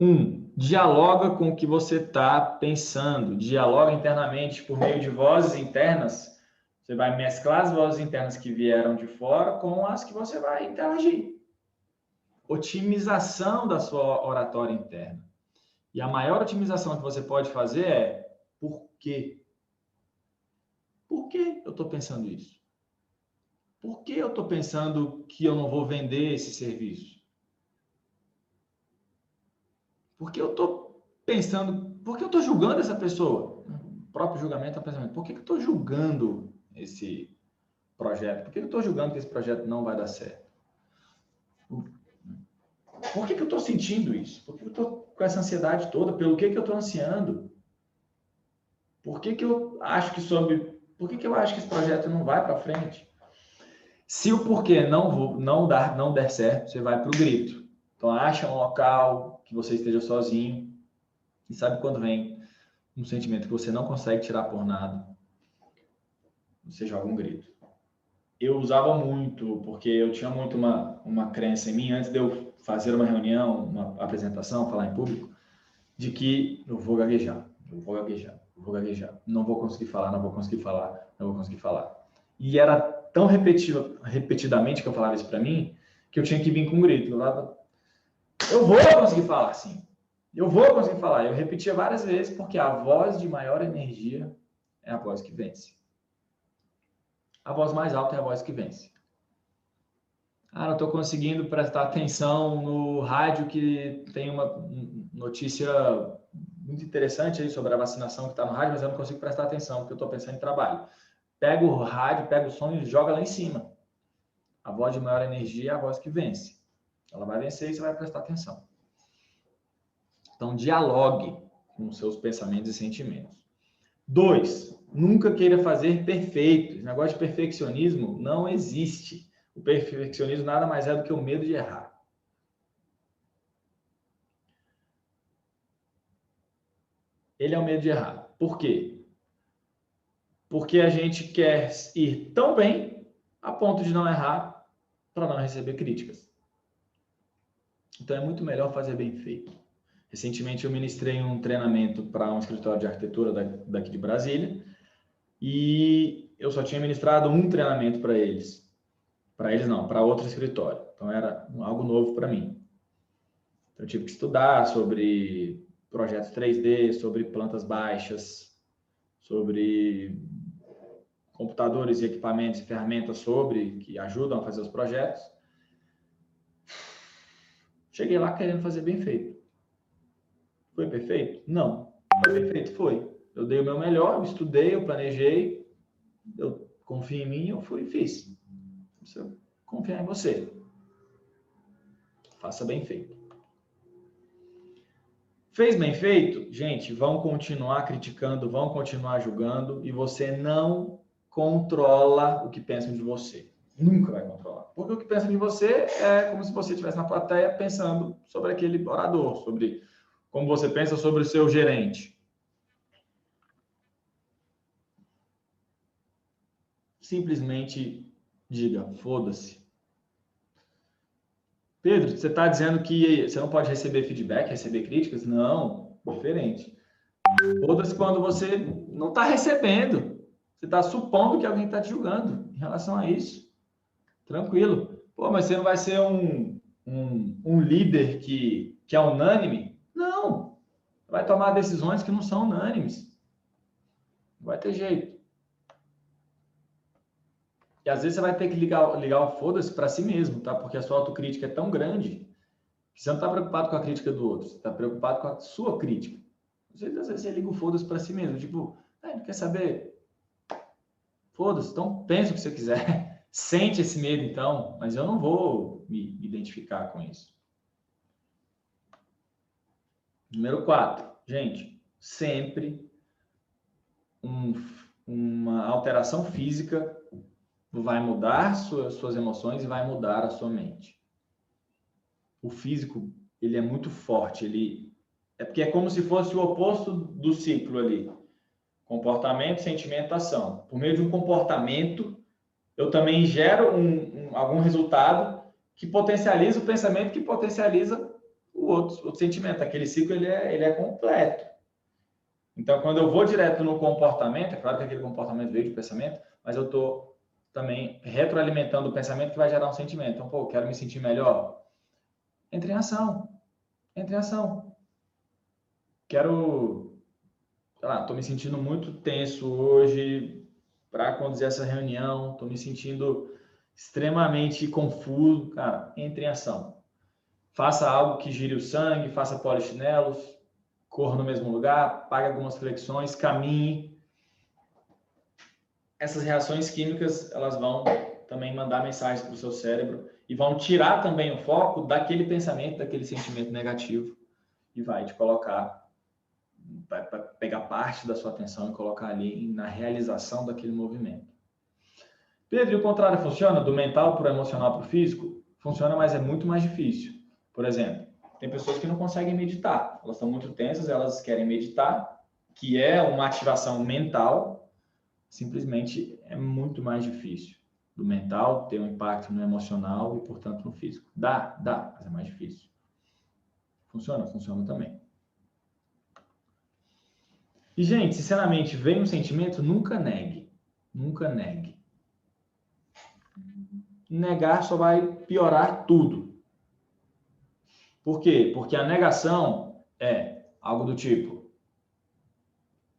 1. Dialoga com o que você está pensando. Dialoga internamente por meio de vozes internas. Você vai mesclar as vozes internas que vieram de fora com as que você vai interagir. Otimização da sua oratória interna. E a maior otimização que você pode fazer é Por quê? Por que eu estou pensando isso? Por que eu estou pensando que eu não vou vender esse serviço? Por que eu estou pensando, por que eu estou julgando essa pessoa? O próprio julgamento é o pensamento. Por que eu estou julgando esse projeto? Por que eu estou julgando que esse projeto não vai dar certo? Por que eu estou sentindo isso? Por que eu estou com essa ansiedade toda? Pelo que eu estou ansiando? Por que eu acho que esse projeto não vai para frente? Se o porquê não der certo, você vai para o grito. Então, acha um local que você esteja sozinho e sabe quando vem um sentimento que você não consegue tirar por nada, você joga um grito. Eu usava muito, porque eu tinha muito uma crença em mim, antes de eu fazer uma reunião, uma apresentação, falar em público, de que eu vou gaguejar, não vou conseguir falar. E era tão repetidamente que eu falava isso para mim, que eu tinha que vir com um grito. Eu falava, eu vou conseguir falar, sim. Eu vou conseguir falar. Eu repetia várias vezes, porque a voz de maior energia é a voz que vence. A voz mais alta é a voz que vence. Ah, não estou conseguindo prestar atenção no rádio que tem uma notícia muito interessante aí sobre a vacinação que está no rádio, mas eu não consigo prestar atenção, porque eu estou pensando em trabalho. Pega o rádio, pega o som e joga lá em cima. A voz de maior energia é a voz que vence. Ela vai vencer e você vai prestar atenção. Então, dialogue com os seus pensamentos e sentimentos. 2, nunca queira fazer perfeito. Esse negócio de perfeccionismo não existe. O perfeccionismo nada mais é do que o medo de errar. Ele é o medo de errar. Por quê? Porque a gente quer ir tão bem a ponto de não errar para não receber críticas. Então, é muito melhor fazer bem feito. Recentemente, eu ministrei um treinamento para um escritório de arquitetura daqui de Brasília e eu só tinha ministrado um treinamento para eles. Para eles não, para outro escritório. Então, era algo novo para mim. Então, eu tive que estudar sobre projetos 3D, sobre plantas baixas, sobre computadores e equipamentos e ferramentas que ajudam a fazer os projetos. Cheguei lá querendo fazer bem feito. Foi perfeito? Não. Foi bem feito? Foi. Eu dei o meu melhor, eu estudei, eu planejei, eu confio em mim, eu fui e fiz. Se eu confiar em você, faça bem feito. Fez bem feito? Gente, vão continuar criticando, vão continuar julgando e você não controla o que pensam de você. Nunca vai controlar. Porque o que pensam de você é como se você estivesse na plateia pensando sobre aquele orador, sobre como você pensa sobre o seu gerente. Simplesmente diga, foda-se. Pedro, você está dizendo que você não pode receber feedback, receber críticas? Não, diferente. Foda-se quando você não está recebendo. Você está supondo que alguém está te julgando em relação a isso. Tranquilo. Pô, mas você não vai ser um líder que é unânime? Não. Vai tomar decisões que não são unânimes. Não vai ter jeito. E às vezes você vai ter que ligar o foda-se para si mesmo, tá? Porque a sua autocrítica é tão grande que você não está preocupado com a crítica do outro, você está preocupado com a sua crítica. Às vezes você liga o foda-se para si mesmo, tipo, não quer saber? Foda-se, então pensa o que você quiser. Sente esse medo, então, mas eu não vou me identificar com isso. Número 4, gente, sempre uma alteração física vai mudar suas emoções e vai mudar a sua mente. O físico, ele é muito forte, é porque é como se fosse o oposto do ciclo ali. Comportamento, sentimento, ação. Por meio de um comportamento, eu também gero algum resultado que potencializa o pensamento, que potencializa o outro sentimento. Aquele ciclo, ele é completo. Então, quando eu vou direto no comportamento, é claro que aquele comportamento veio de pensamento, mas eu estou também retroalimentando o pensamento que vai gerar um sentimento. Então, pô, quero me sentir melhor. Entre em ação. Quero sei lá, estou me sentindo muito tenso hoje para conduzir essa reunião, estou me sentindo extremamente confuso. Cara, entre em ação. Faça algo que gire o sangue, faça polichinelos, corra no mesmo lugar, pague algumas flexões, caminhe. Essas reações químicas, elas vão também mandar mensagens para o seu cérebro e vão tirar também o foco daquele pensamento, daquele sentimento negativo e vai te colocar, vai pegar parte da sua atenção e colocar ali na realização daquele movimento. Pedro, e o contrário funciona? Do mental para o emocional para o físico? Funciona, mas é muito mais difícil. Por exemplo, tem pessoas que não conseguem meditar. Elas estão muito tensas, elas querem meditar, que é uma ativação mental, simplesmente é muito mais difícil. Do mental ter um impacto no emocional e, portanto, no físico. Dá, mas é mais difícil. Funciona? Funciona também. E, gente, sinceramente, vem um sentimento, nunca negue. Nunca negue. Negar só vai piorar tudo. Por quê? Porque a negação é algo do tipo: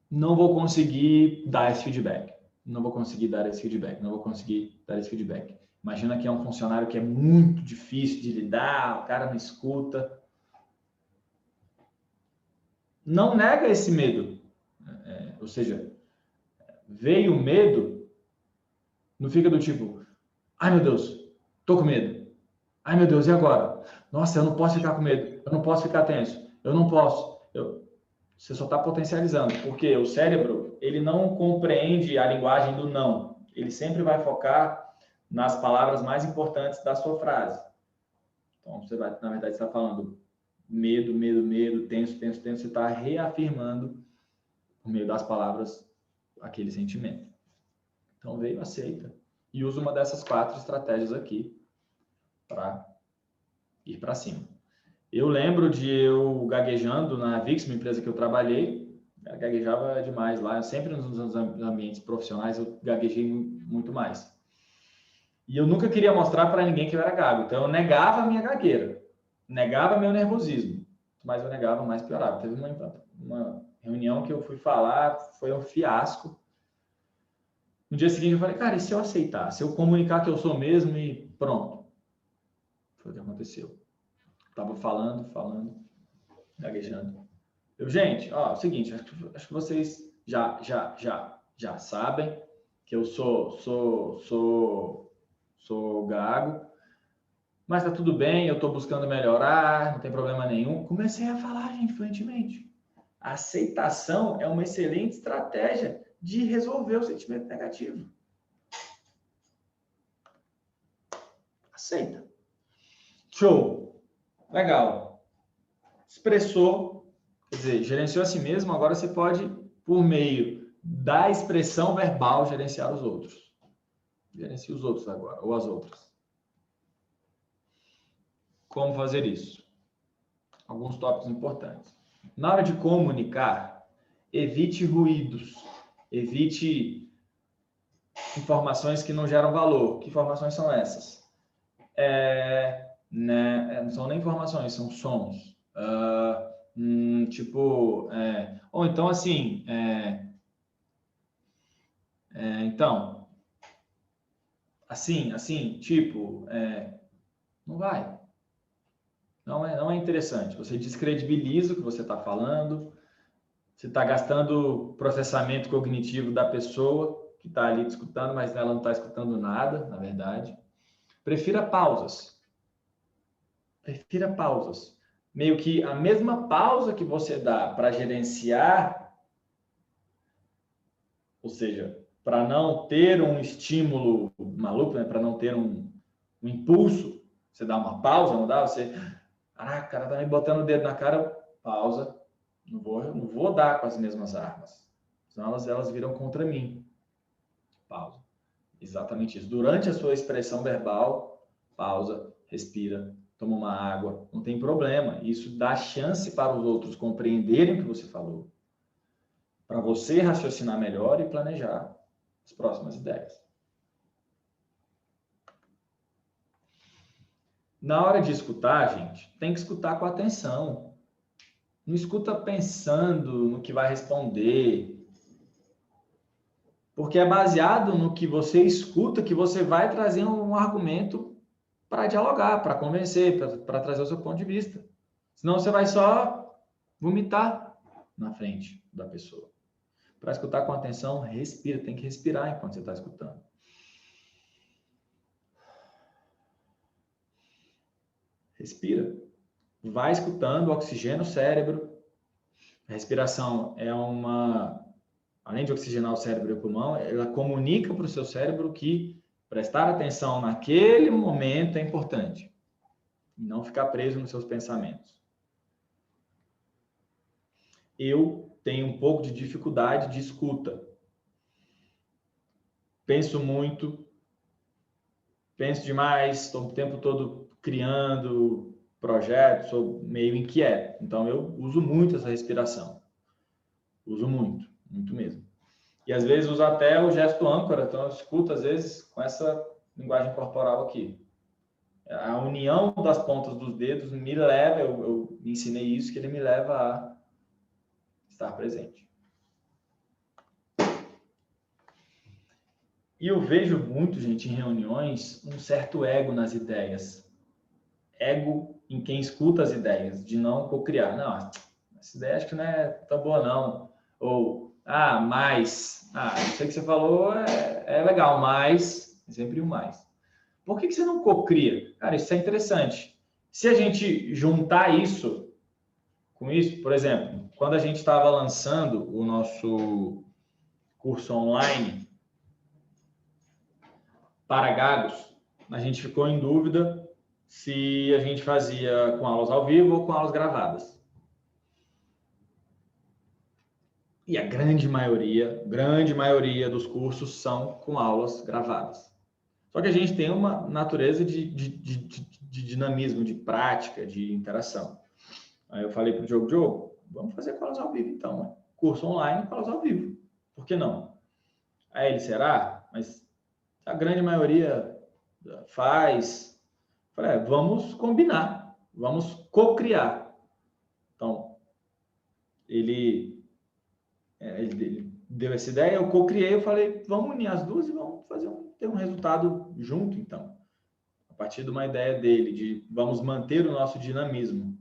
não vou conseguir dar esse feedback. Não vou conseguir dar esse feedback. Não vou conseguir dar esse feedback. Imagina que é um funcionário que é muito difícil de lidar, o cara não escuta. Não nega esse medo. Ou seja, veio o medo, não fica do tipo: ai meu Deus, tô com medo. Ai meu Deus, e agora? Nossa, eu não posso ficar com medo. Eu não posso ficar tenso. Eu não posso. Você só está potencializando, porque o cérebro, ele não compreende a linguagem do não. Ele sempre vai focar nas palavras mais importantes da sua frase. Então, você vai, na verdade, está falando medo, medo, medo, tenso, tenso, tenso. Você está reafirmando, por meio das palavras, aquele sentimento. Então, veio, aceita. E usa uma dessas 4 estratégias aqui para ir para cima. Eu lembro de eu gaguejando na VIX, uma empresa que eu trabalhei, eu gaguejava demais lá. Sempre nos ambientes profissionais eu gaguejei muito mais. E eu nunca queria mostrar para ninguém que eu era gago. Então eu negava a minha gagueira, negava meu nervosismo. Mais eu negava, mais piorava. Teve uma reunião que eu fui falar, foi um fiasco. No dia seguinte eu falei: cara, e se eu aceitar? Se eu comunicar que eu sou mesmo e pronto? Foi o que aconteceu. Tava falando, gaguejando. Gente, ó, é o seguinte, acho que vocês já sabem que eu sou gago, mas tá tudo bem, eu tô buscando melhorar, não tem problema nenhum. Comecei a falar, gente, fluentemente. A aceitação é uma excelente estratégia de resolver o sentimento negativo. Aceita. Show. Legal. Expressou, quer dizer, gerenciou a si mesmo, agora você pode, por meio da expressão verbal, gerenciar os outros. Gerencie os outros agora, ou as outras. Como fazer isso? Alguns tópicos importantes. Na hora de comunicar, evite ruídos, evite informações que não geram valor. Que informações são essas? Não são nem informações, são sons. Ou então assim, então, assim, tipo, não vai. Não é interessante. Você descredibiliza o que você está falando, você está gastando processamento cognitivo da pessoa que está ali te escutando, mas ela não está escutando nada, na verdade. Prefira pausas. Prefira pausas. Meio que a mesma pausa que você dá para gerenciar, ou seja, para não ter um estímulo maluco, né? Para não ter um impulso, você dá uma pausa, não dá? Você, o cara tá me botando o dedo na cara, pausa. Não vou dar com as mesmas armas, senão elas viram contra mim. Pausa. Exatamente isso. Durante a sua expressão verbal, pausa, respira, toma uma água, não tem problema. Isso dá chance para os outros compreenderem o que você falou, para você raciocinar melhor e planejar as próximas ideias. Na hora de escutar, gente, tem que escutar com atenção. Não escuta pensando no que vai responder. Porque é baseado no que você escuta que você vai trazer um argumento para dialogar, para convencer, para trazer o seu ponto de vista. Senão você vai só vomitar na frente da pessoa. Para escutar com atenção, respira. Tem que respirar enquanto você está escutando. Respira. Vai escutando, oxigena o cérebro. A respiração é além de oxigenar o cérebro e o pulmão, ela comunica para o seu cérebro que prestar atenção naquele momento é importante. E não ficar preso nos seus pensamentos. Eu tenho um pouco de dificuldade de escuta. Penso muito, penso demais, estou o tempo todo criando projetos, sou meio inquieto. Então, eu uso muito essa respiração. Uso muito, muito mesmo. E, às vezes, uso até o gesto âncora. Então, eu escuto, às vezes, com essa linguagem corporal aqui. A união das pontas dos dedos me leva, eu ensinei isso, que ele me leva a estar presente. E eu vejo muito, gente, em reuniões, um certo ego nas ideias. Ego em quem escuta as ideias, de não cocriar. Não, essa ideia acho que não é tão boa, não. Ou, isso aí que você falou é legal, mas, sempre o mais. Por que você não cocria? Cara, isso é interessante. Se a gente juntar isso com isso, por exemplo, quando a gente estava lançando o nosso curso online para gagos, a gente ficou em dúvida se a gente fazia com aulas ao vivo ou com aulas gravadas. E a grande maioria dos cursos são com aulas gravadas. Só que a gente tem uma natureza de dinamismo, de prática, de interação. Aí eu falei para o Diogo, vamos fazer com aulas ao vivo então, né? Curso online com aulas ao vivo. Por que não? Aí ele, será? Mas a grande maioria faz. Eu falei, vamos combinar, vamos co-criar. Então, ele deu essa ideia, eu co-criei, eu falei, vamos unir as duas e vamos ter um resultado junto, então. A partir de uma ideia dele, de vamos manter o nosso dinamismo.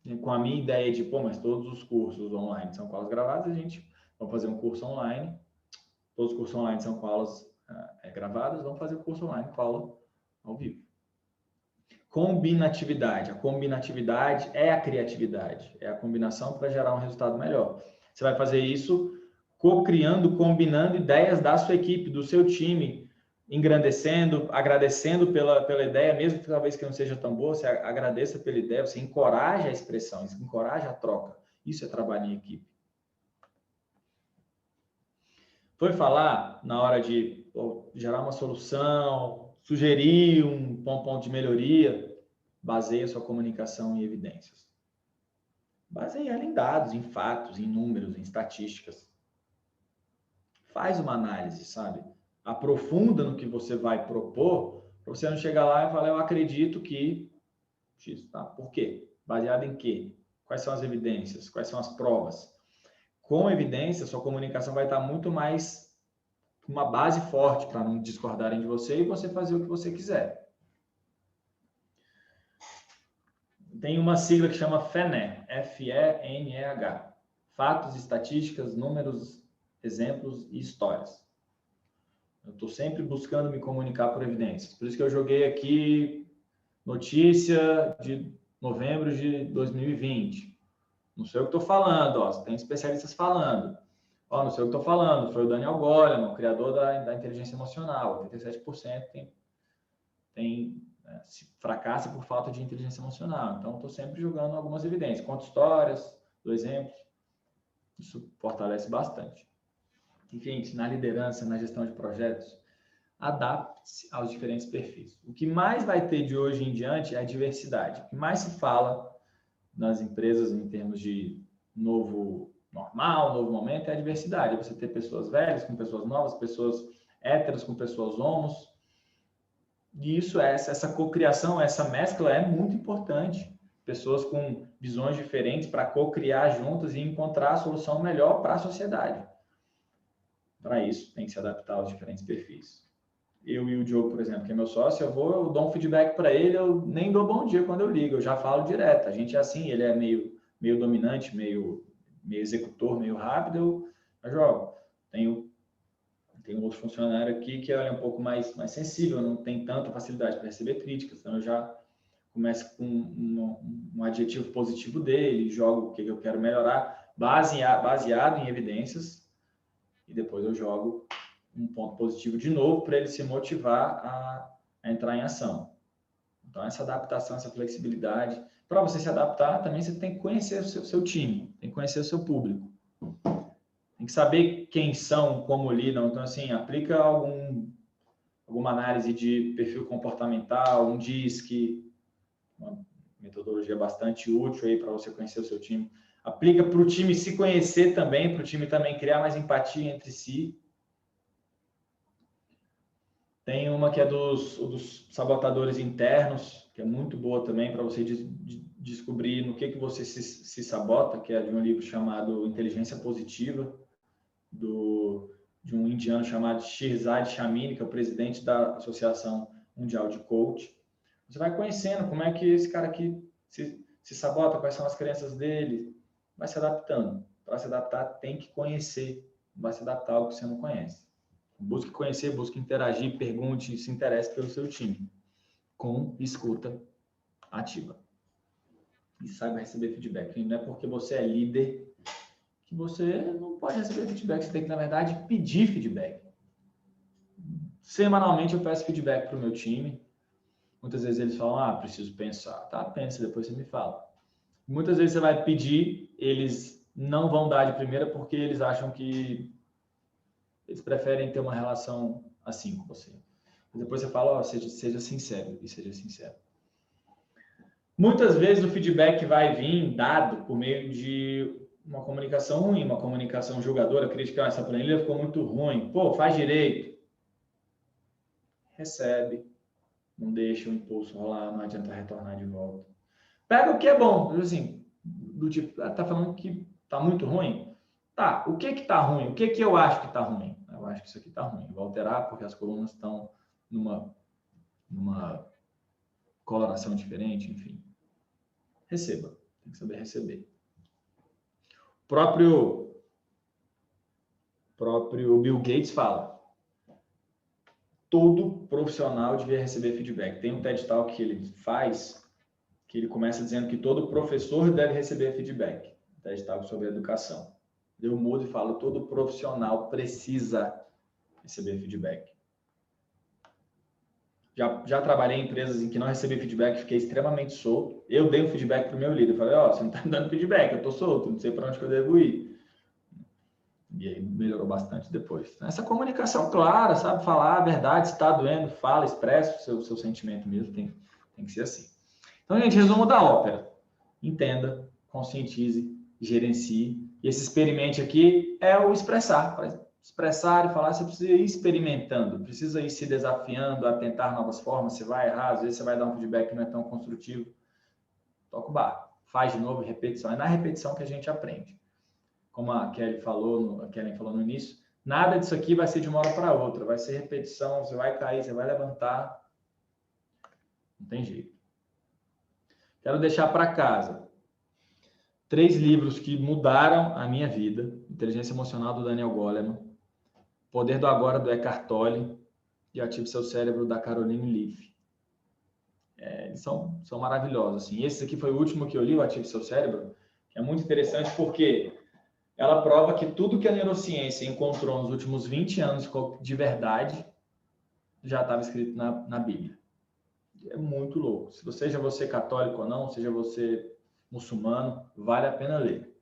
E com a minha ideia de, mas todos os cursos online são com aulas gravadas, a gente vai fazer um curso online, todos os cursos online são com aulas gravadas, vamos fazer o curso online com aula ao vivo. Combinatividade. A combinatividade é a criatividade, é a combinação para gerar um resultado melhor. Você vai fazer isso co-criando, combinando ideias da sua equipe, do seu time, engrandecendo, agradecendo pela ideia, mesmo que talvez que não seja tão boa, você agradeça pela ideia, você encoraja a expressão, você encoraja a troca. Isso é trabalho em equipe. Foi falar na hora de gerar uma solução, sugerir um ponto de melhoria, baseia sua comunicação em evidências. Baseia ela em dados, em fatos, em números, em estatísticas. Faz uma análise, sabe? Aprofunda no que você vai propor, para você não chegar lá e falar, eu acredito que X, tá? Por quê? Baseado em quê? Quais são as evidências? Quais são as provas? Com evidência, sua comunicação vai estar muito mais uma base forte para não discordarem de você e você fazer o que você quiser. Tem uma sigla que chama FENEH, F-E-N-E-H. Fatos, estatísticas, números, exemplos e histórias. Eu estou sempre buscando me comunicar por evidências. Por isso que eu joguei aqui notícia de novembro de 2020. Não sei o que estou falando, tem especialistas falando. Não sei o que estou falando, foi o Daniel Goleman, o criador da inteligência emocional. 87% fracassa por falta de inteligência emocional. Então, estou sempre jogando algumas evidências. Conto histórias, dou exemplos. Isso fortalece bastante. Enfim, na liderança, na gestão de projetos, adapte-se aos diferentes perfis. O que mais vai ter de hoje em diante é a diversidade. O que mais se fala nas empresas em termos de novo normal, novo momento, é a diversidade. Você ter pessoas velhas com pessoas novas, pessoas héteros com pessoas homos. E isso, essa cocriação, essa mescla é muito importante. pessoas com visões diferentes para co-criar juntas e encontrar a solução melhor para a sociedade. Para isso, tem que se adaptar aos diferentes perfis. Eu e o Diogo, por exemplo, que é meu sócio, eu dou um feedback para ele, eu nem dou bom dia quando eu ligo, eu já falo direto. A gente é assim, ele é meio dominante, meio executor, meio rápido, eu jogo. Tenho outro funcionário aqui que é um pouco mais sensível, não tem tanta facilidade para receber críticas, então eu já começo com um adjetivo positivo dele, jogo o que eu quero melhorar, baseado em evidências, e depois eu jogo um ponto positivo de novo para ele se motivar a entrar em ação. Então, essa adaptação, essa flexibilidade. Para você se adaptar, também você tem que conhecer o seu time, tem que conhecer o seu público. Tem que saber quem são, como lidam. Então, assim, aplica alguma análise de perfil comportamental, um DISC, uma metodologia bastante útil aí para você conhecer o seu time. Aplica para o time se conhecer também, para o time também criar mais empatia entre si. Tem uma que é dos sabotadores internos, que é muito boa também para você descobrir no que você se sabota, que é de um livro chamado Inteligência Positiva, de um indiano chamado Shirzad Chamini, que é o presidente da Associação Mundial de Coach. Você vai conhecendo como é que esse cara aqui se sabota, quais são as crenças dele, vai se adaptando. Para se adaptar, tem que conhecer, não vai se adaptar ao que você não conhece. Busque conhecer, busque interagir, pergunte, se interesse pelo seu time, com escuta ativa. E saiba receber feedback. Não é porque você é líder que você não pode receber feedback. Você tem que, na verdade, pedir feedback. Semanalmente eu peço feedback para o meu time. Muitas vezes eles falam, preciso pensar. Tá, pensa, depois você me fala. Muitas vezes você vai pedir, eles não vão dar de primeira porque eles acham que eles preferem ter uma relação assim com você. Depois você fala, seja sincero, e seja sincero. Muitas vezes o feedback vai vir dado por meio de uma comunicação ruim, uma comunicação julgadora, crítica, essa planilha ficou muito ruim, pô, faz direito. Recebe, não deixa o impulso rolar, não adianta retornar de volta. Pega o que é bom, assim, do tipo, tá falando que tá muito ruim? Tá, o que tá ruim? O que eu acho que tá ruim? Eu acho que isso aqui tá ruim. Vou alterar porque as colunas estão numa coloração diferente, enfim. Receba. Tem que saber receber. O próprio Bill Gates fala: todo profissional devia receber feedback. Tem um TED Talk que ele faz, que ele começa dizendo que todo professor deve receber feedback. TED Talk sobre educação. Eu mudo e falo: todo profissional precisa receber feedback. Já trabalhei em empresas em que não recebi feedback, fiquei extremamente solto. Eu dei um feedback para o meu líder. Falei, você não está me dando feedback, eu estou solto, não sei para onde que eu devo ir. E aí melhorou bastante depois. Essa comunicação clara, sabe falar a verdade, se está doendo, fala, expressa o seu sentimento mesmo, tem que ser assim. Então, gente, resumo da ópera. Entenda, conscientize, gerencie. E esse experimente aqui é o expressar. Para expressar e falar, você precisa ir experimentando, precisa ir se desafiando a tentar novas formas. Você vai errar, às vezes você vai dar um feedback que não é tão construtivo. Toca o barco, faz de novo, repetição. É na repetição que a gente aprende. Como a Kellen falou no início, nada disso aqui vai ser de uma hora para outra. Vai ser repetição, você vai cair, você vai levantar. Não tem jeito. Quero deixar para casa 3 livros que mudaram a minha vida. Inteligência Emocional, do Daniel Goleman. Poder do Agora, do Eckhart Tolle. E Ative Seu Cérebro, da Caroline Leaf. Eles são maravilhosos. Assim. Esse aqui foi o último que eu li, o Ative Seu Cérebro, que é muito interessante porque ela prova que tudo que a neurociência encontrou nos últimos 20 anos de verdade já estava escrito na Bíblia. É muito louco. Seja você católico ou não, seja você muçulmano, vale a pena ler.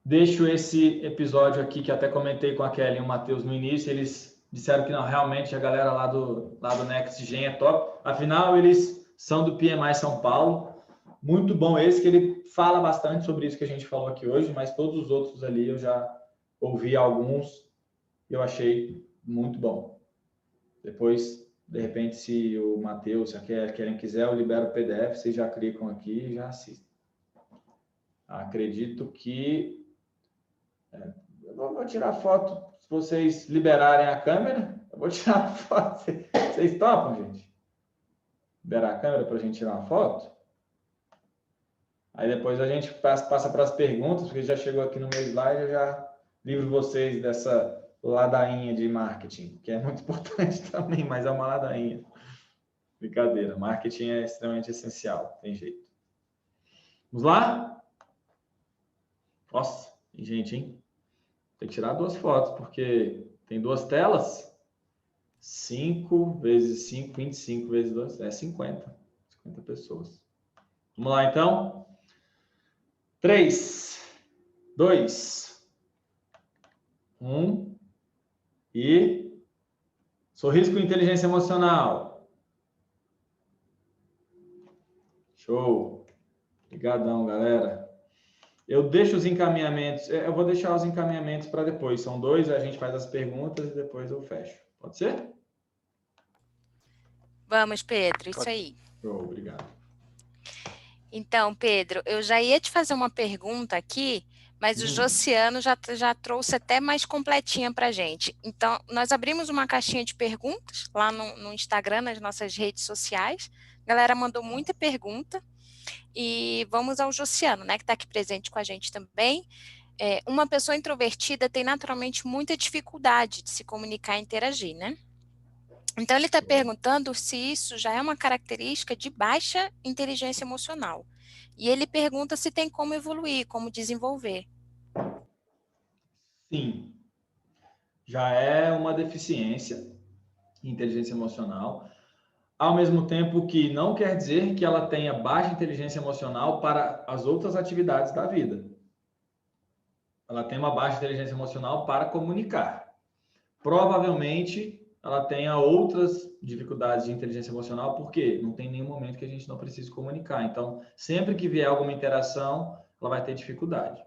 Deixo esse episódio aqui, que até comentei com a Kelly e o Matheus no início, eles disseram que não, realmente a galera lá do Next Gen é top. Afinal, eles são do PMI São Paulo. Muito bom esse, que ele fala bastante sobre isso que a gente falou aqui hoje, mas todos os outros ali eu já ouvi alguns e eu achei muito bom. Depois De repente, se o Matheus, se a Kellen quiser, eu libero o PDF, vocês já clicam aqui e já assistem. Acredito que... eu vou tirar foto, se vocês liberarem a câmera, eu vou tirar a foto. Vocês topam, gente? Liberar a câmera para a gente tirar uma foto? Aí depois a gente passa para as perguntas, porque já chegou aqui no meu slide, eu já livro vocês dessa ladainha de marketing, que é muito importante também, mas é uma ladainha. Brincadeira, marketing é extremamente essencial, tem jeito. Vamos lá? Nossa, tem gente, hein? Tem que tirar 2 fotos, porque tem 2 telas. 5 vezes 5, 25 vezes 2, é 50. 50 pessoas. Vamos lá, então? 3, 2, 1... E sorriso com inteligência emocional. Show. Obrigadão, galera. Eu deixo os encaminhamentos. Eu vou deixar os encaminhamentos para depois. São 2, a gente faz as perguntas e depois eu fecho. Pode ser? Vamos, Pedro, isso aí. Show, obrigado. Então, Pedro, eu já ia te fazer uma pergunta aqui, mas o Josiano já trouxe até mais completinha para a gente. Então, nós abrimos uma caixinha de perguntas lá no Instagram, nas nossas redes sociais. A galera mandou muita pergunta. E vamos ao Josiano, né, que está aqui presente com a gente também. Uma pessoa introvertida tem naturalmente muita dificuldade de se comunicar e interagir, né? Então, ele está perguntando se isso já é uma característica de baixa inteligência emocional. E ele pergunta se tem como evoluir, como desenvolver. Sim. Já é uma deficiência em inteligência emocional, ao mesmo tempo que não quer dizer que ela tenha baixa inteligência emocional para as outras atividades da vida. Ela tem uma baixa inteligência emocional para comunicar. Provavelmente ela tenha outras dificuldades de inteligência emocional, porque não tem nenhum momento que a gente não precise comunicar. Então, sempre que vier alguma interação, ela vai ter dificuldade.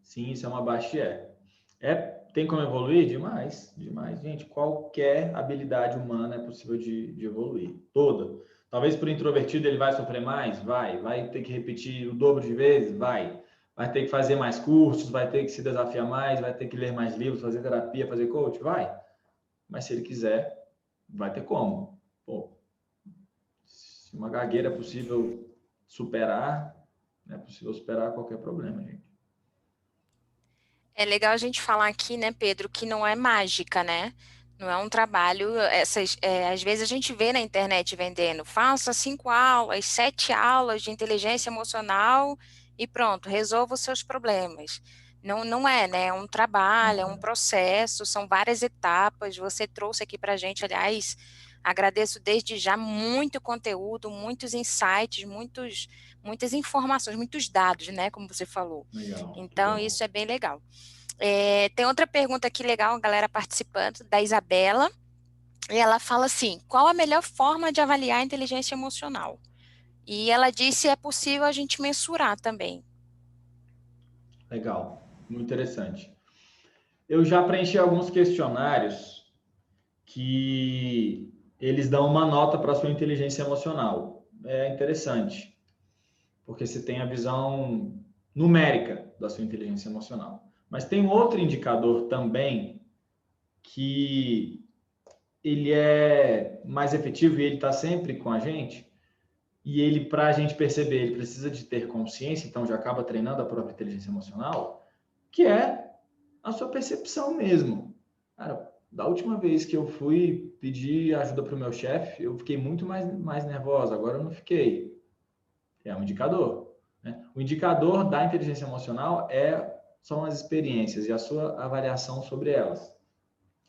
Sim, isso é uma baixa. Tem como evoluir? Demais, demais. Gente, qualquer habilidade humana é possível de evoluir. Toda. Talvez para o introvertido ele vai sofrer mais? Vai ter que repetir o dobro de vezes? Vai ter que fazer mais cursos, vai ter que se desafiar mais, vai ter que ler mais livros, fazer terapia, fazer coach? Vai. Mas se ele quiser, vai ter como. Pô, se uma gagueira é possível superar, é possível superar qualquer problema, gente. É legal a gente falar aqui, né, Pedro, que não é mágica, né? Não é um trabalho, às vezes a gente vê na internet vendendo, faça 5 aulas, 7 aulas de inteligência emocional e pronto, resolva os seus problemas. Não é, né? É um trabalho, é um processo, são várias etapas. Você trouxe aqui para a gente, aliás, agradeço desde já muito conteúdo, muitos insights, muitas informações, muitos dados, né? Como você falou. Legal, então, legal. Isso é bem legal. Tem outra pergunta aqui legal, a galera participando, da Isabela. E ela fala assim, qual a melhor forma de avaliar a inteligência emocional? E ela disse se é possível a gente mensurar também. Legal, muito interessante. Eu já preenchi alguns questionários que eles dão uma nota para a sua inteligência emocional. É interessante, porque você tem a visão numérica da sua inteligência emocional. Mas tem outro indicador também que ele é mais efetivo e ele está sempre com a gente. E ele, para a gente perceber, ele precisa de ter consciência, então já acaba treinando a própria inteligência emocional, que é a sua percepção mesmo. Cara, da última vez que eu fui pedir ajuda para o meu chefe, eu fiquei muito mais nervosa, agora eu não fiquei. É um indicador. Né? O indicador da inteligência emocional são as experiências e a sua avaliação sobre elas.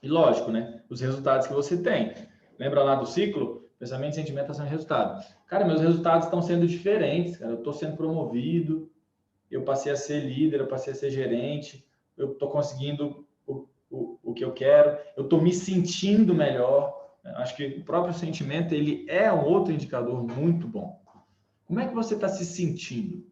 E lógico, né? Os resultados que você tem. Lembra lá do ciclo? Pensamento, sentimento, ação e resultado. Cara, meus resultados estão sendo diferentes, cara. Eu estou sendo promovido, eu passei a ser líder, eu passei a ser gerente, eu estou conseguindo o que eu quero, eu estou me sentindo melhor. Acho que o próprio sentimento, ele é um outro indicador muito bom. Como é que você está se sentindo?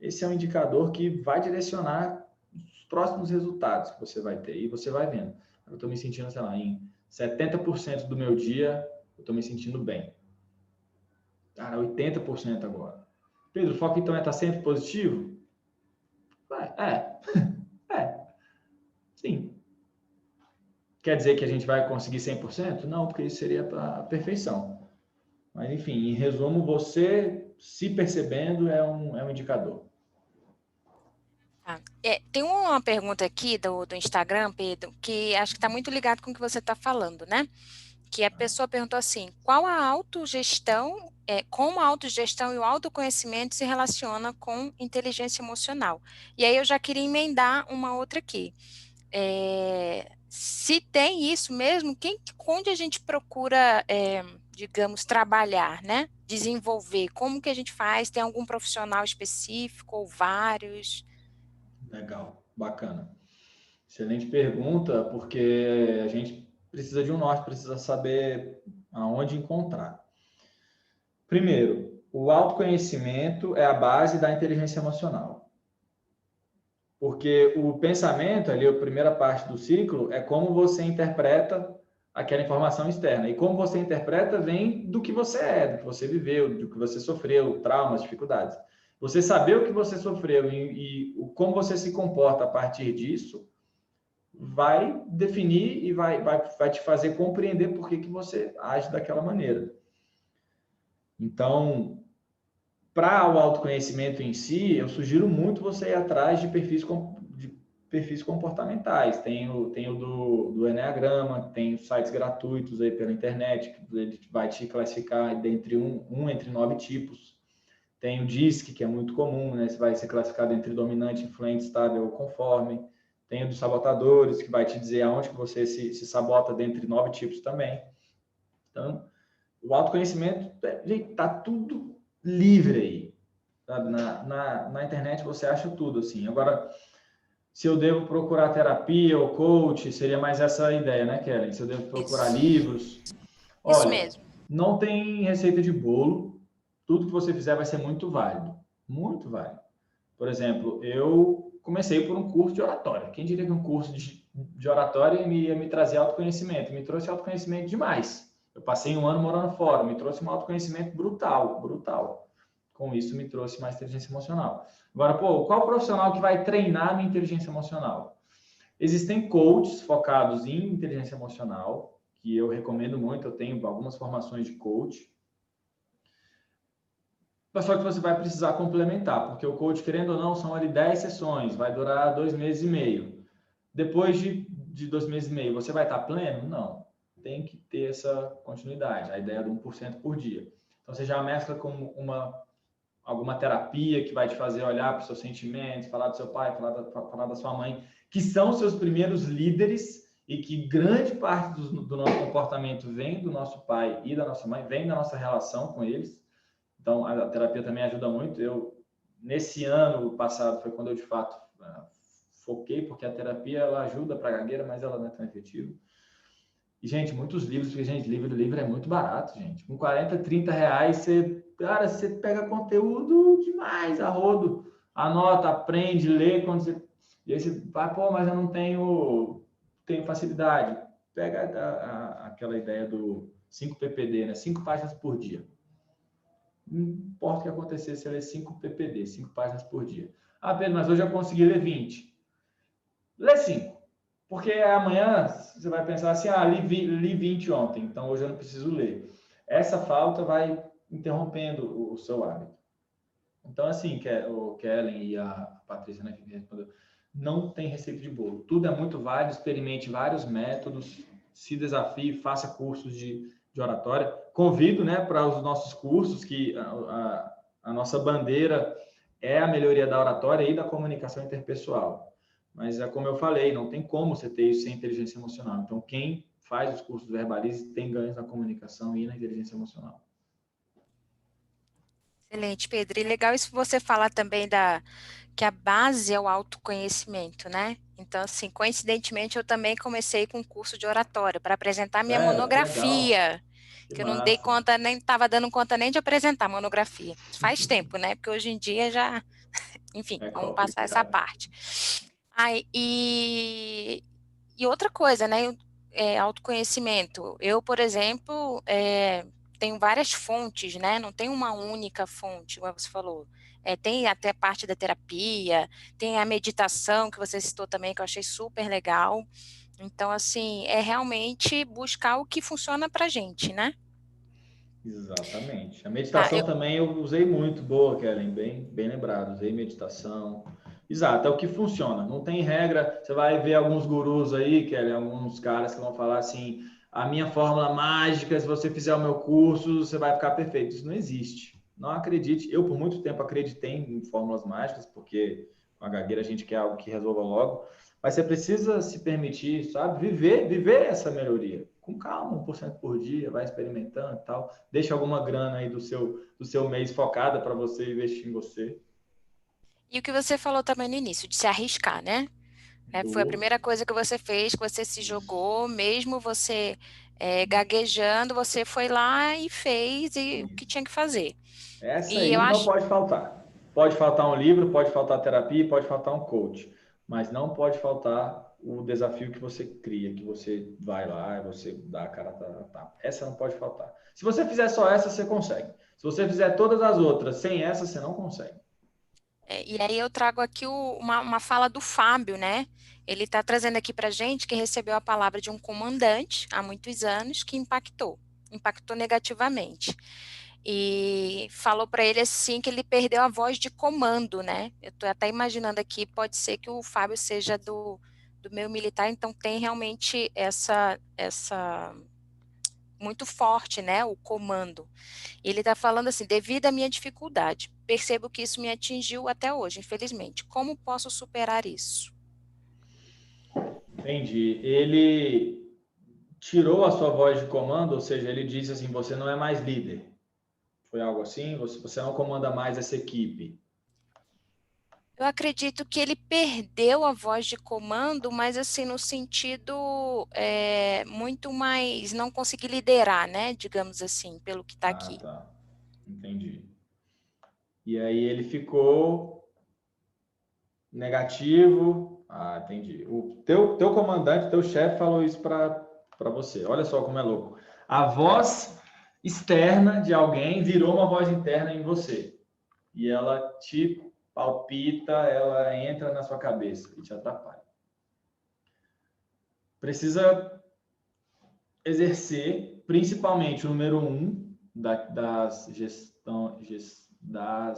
Esse é um indicador que vai direcionar os próximos resultados que você vai ter. E você vai vendo. Eu estou me sentindo, sei lá, em 70% do meu dia eu estou me sentindo bem. Cara, 80% agora. Pedro, o foco então é estar sempre positivo? Sim. Quer dizer que a gente vai conseguir 100%? Não, porque isso seria a perfeição. Mas, enfim, em resumo, você se percebendo é um indicador. Tem uma pergunta aqui do Instagram, Pedro, que acho que está muito ligado com o que você está falando, né? Que a pessoa perguntou assim, como a autogestão e o autoconhecimento se relaciona com inteligência emocional? E aí eu já queria emendar uma outra aqui. Se tem isso mesmo, onde a gente procura, digamos, trabalhar, né? Desenvolver, como que a gente faz? Tem algum profissional específico ou vários? Legal, bacana. Excelente pergunta, porque a gente precisa de um norte, precisa saber aonde encontrar. Primeiro, o autoconhecimento é a base da inteligência emocional. Porque o pensamento, ali, a primeira parte do ciclo, é como você interpreta aquela informação externa. E como você interpreta vem do que você é, do que você viveu, do que você sofreu, traumas, dificuldades. Você saber o que você sofreu e como você se comporta a partir disso vai definir e vai te fazer compreender por que você age daquela maneira. Então, para o autoconhecimento em si, eu sugiro muito você ir atrás de perfis comportamentais. Tem o do Eneagrama, tem sites gratuitos aí pela internet, que ele vai te classificar entre entre 9 tipos. Tem o DISC, que é muito comum, né? Você vai ser classificado entre dominante, influente, estável ou conforme. Tem o dos sabotadores, que vai te dizer aonde que você se sabota dentre 9 tipos também. Então, o autoconhecimento está tudo livre aí. Sabe? Na internet você acha tudo, assim. Agora, se eu devo procurar terapia ou coach, seria mais essa ideia, né, Kellen? Se eu devo procurar livros. Olha, isso mesmo. Não tem receita de bolo. Tudo que você fizer vai ser muito válido. Muito válido. Por exemplo, eu comecei por um curso de oratória. Quem diria que um curso de oratória ia me trazer autoconhecimento? Me trouxe autoconhecimento demais. Eu passei um ano morando fora, me trouxe um autoconhecimento brutal, brutal. Com isso, me trouxe mais inteligência emocional. Agora, qual profissional que vai treinar minha inteligência emocional? Existem coaches focados em inteligência emocional, que eu recomendo muito, eu tenho algumas formações de coach. Só que você vai precisar complementar, porque o coach, querendo ou não, são ali 10 sessões, vai durar 2 meses e meio. Depois de 2 meses e meio, você vai estar pleno? Não. Tem que ter essa continuidade, a ideia do 1% por dia. Então, você já mescla com alguma terapia que vai te fazer olhar para os seus sentimentos, falar do seu pai, falar da sua mãe, que são seus primeiros líderes e que grande parte do nosso comportamento vem do nosso pai e da nossa mãe, vem da nossa relação com eles. Então, a terapia também ajuda muito. Nesse ano passado, foi quando eu, de fato, foquei, porque a terapia, ela ajuda para a gagueira, mas ela não é tão efetiva. E, gente, muitos livros, porque, gente, livro é muito barato, gente. Com 40, 30 reais, você pega conteúdo demais, a rodo. Anota, aprende, lê, e aí você vai, mas eu não tenho facilidade. Pega aquela ideia do 5 ppd, né? 5 páginas por dia. Não importa o que acontecer, você lê 5 ppd, 5 páginas por dia. Pedro, mas hoje eu consegui ler 20. Lê 5. Porque amanhã você vai pensar assim, li 20 ontem, então hoje eu não preciso ler. Essa falta vai interrompendo o seu hábito. Então, assim, o Kellen e a Patrícia, né, que me respondeu, não tem receita de bolo. Tudo é muito válido, experimente vários métodos, se desafie, faça cursos de oratória. Convido, né, para os nossos cursos, que a nossa bandeira é a melhoria da oratória e da comunicação interpessoal. Mas é como eu falei, não tem como você ter isso sem inteligência emocional. Então, quem faz os cursos do Verbalize tem ganhos na comunicação e na inteligência emocional. Excelente, Pedro. E legal isso que você fala também que a base é o autoconhecimento, né? Então, assim, coincidentemente, eu também comecei com um curso de oratória para apresentar minha monografia. Que eu não dei conta, nem estava dando conta nem de apresentar a monografia. Faz tempo, né? Porque hoje em dia já... Enfim, vamos passar essa parte. E outra coisa, né? autoconhecimento. Eu, por exemplo, tenho várias fontes, né? Não tem uma única fonte, como você falou. Tem até parte da terapia, tem a meditação que você citou também, que eu achei super legal. Então, assim, é realmente buscar o que funciona pra gente, né? Exatamente. A Tá, meditação também eu usei muito, boa, Kellen, bem lembrado. Usei meditação. Exato, é o que funciona. Não tem regra. Você vai ver alguns gurus aí, Kellen, alguns caras que vão falar assim: a minha fórmula mágica, se você fizer o meu curso, você vai ficar perfeito. Isso não existe. Não acredite. Eu, por muito tempo, acreditei em fórmulas mágicas, porque com a gagueira a gente quer algo que resolva logo. Mas você precisa se permitir, sabe? Viver essa melhoria. Com calma, 1% por dia, vai experimentando e tal. Deixa alguma grana aí do seu mês focada para você investir em você. e o que você falou também no início, de se arriscar, né? Foi a primeira coisa que você fez, que você se jogou, mesmo você gaguejando, você foi lá e fez o que tinha que fazer. Essa E eu aí não acho, pode faltar. Pode faltar um livro, pode faltar terapia, pode faltar um coach. Mas não pode faltar o desafio que você cria, que você vai lá e você dá a cara a tapa. Essa não pode faltar. Se você fizer só essa, você consegue. Se você fizer todas as outras sem essa, você não consegue. e aí eu trago aqui uma fala do Fábio, né? Ele está trazendo aqui para gente que recebeu a palavra de um comandante há muitos anos que impactou negativamente. E falou para ele assim que ele perdeu a voz de comando, né? Eu estou até imaginando aqui, pode ser que o Fábio seja do meio militar, então tem realmente essa muito forte, né? O comando. Ele está falando assim, devido à minha dificuldade, percebo que isso me atingiu até hoje, infelizmente. Como posso superar isso? Entendi. Ele tirou a sua voz de comando, ou seja, ele disse assim, você não é mais líder. Foi algo assim? Você não comanda mais essa equipe. Eu acredito que ele perdeu a voz de comando, mas assim, no sentido muito mais, não conseguir liderar, né? Digamos assim, pelo que está Ah, aqui. tá. Entendi. E aí ele ficou negativo. Ah, entendi. O teu comandante, teu chefe falou isso para você. Olha só como é louco. A voz externa de alguém virou uma voz interna em você. E ela te palpita, ela entra na sua cabeça e te atrapalha. Precisa exercer, principalmente o número 1 das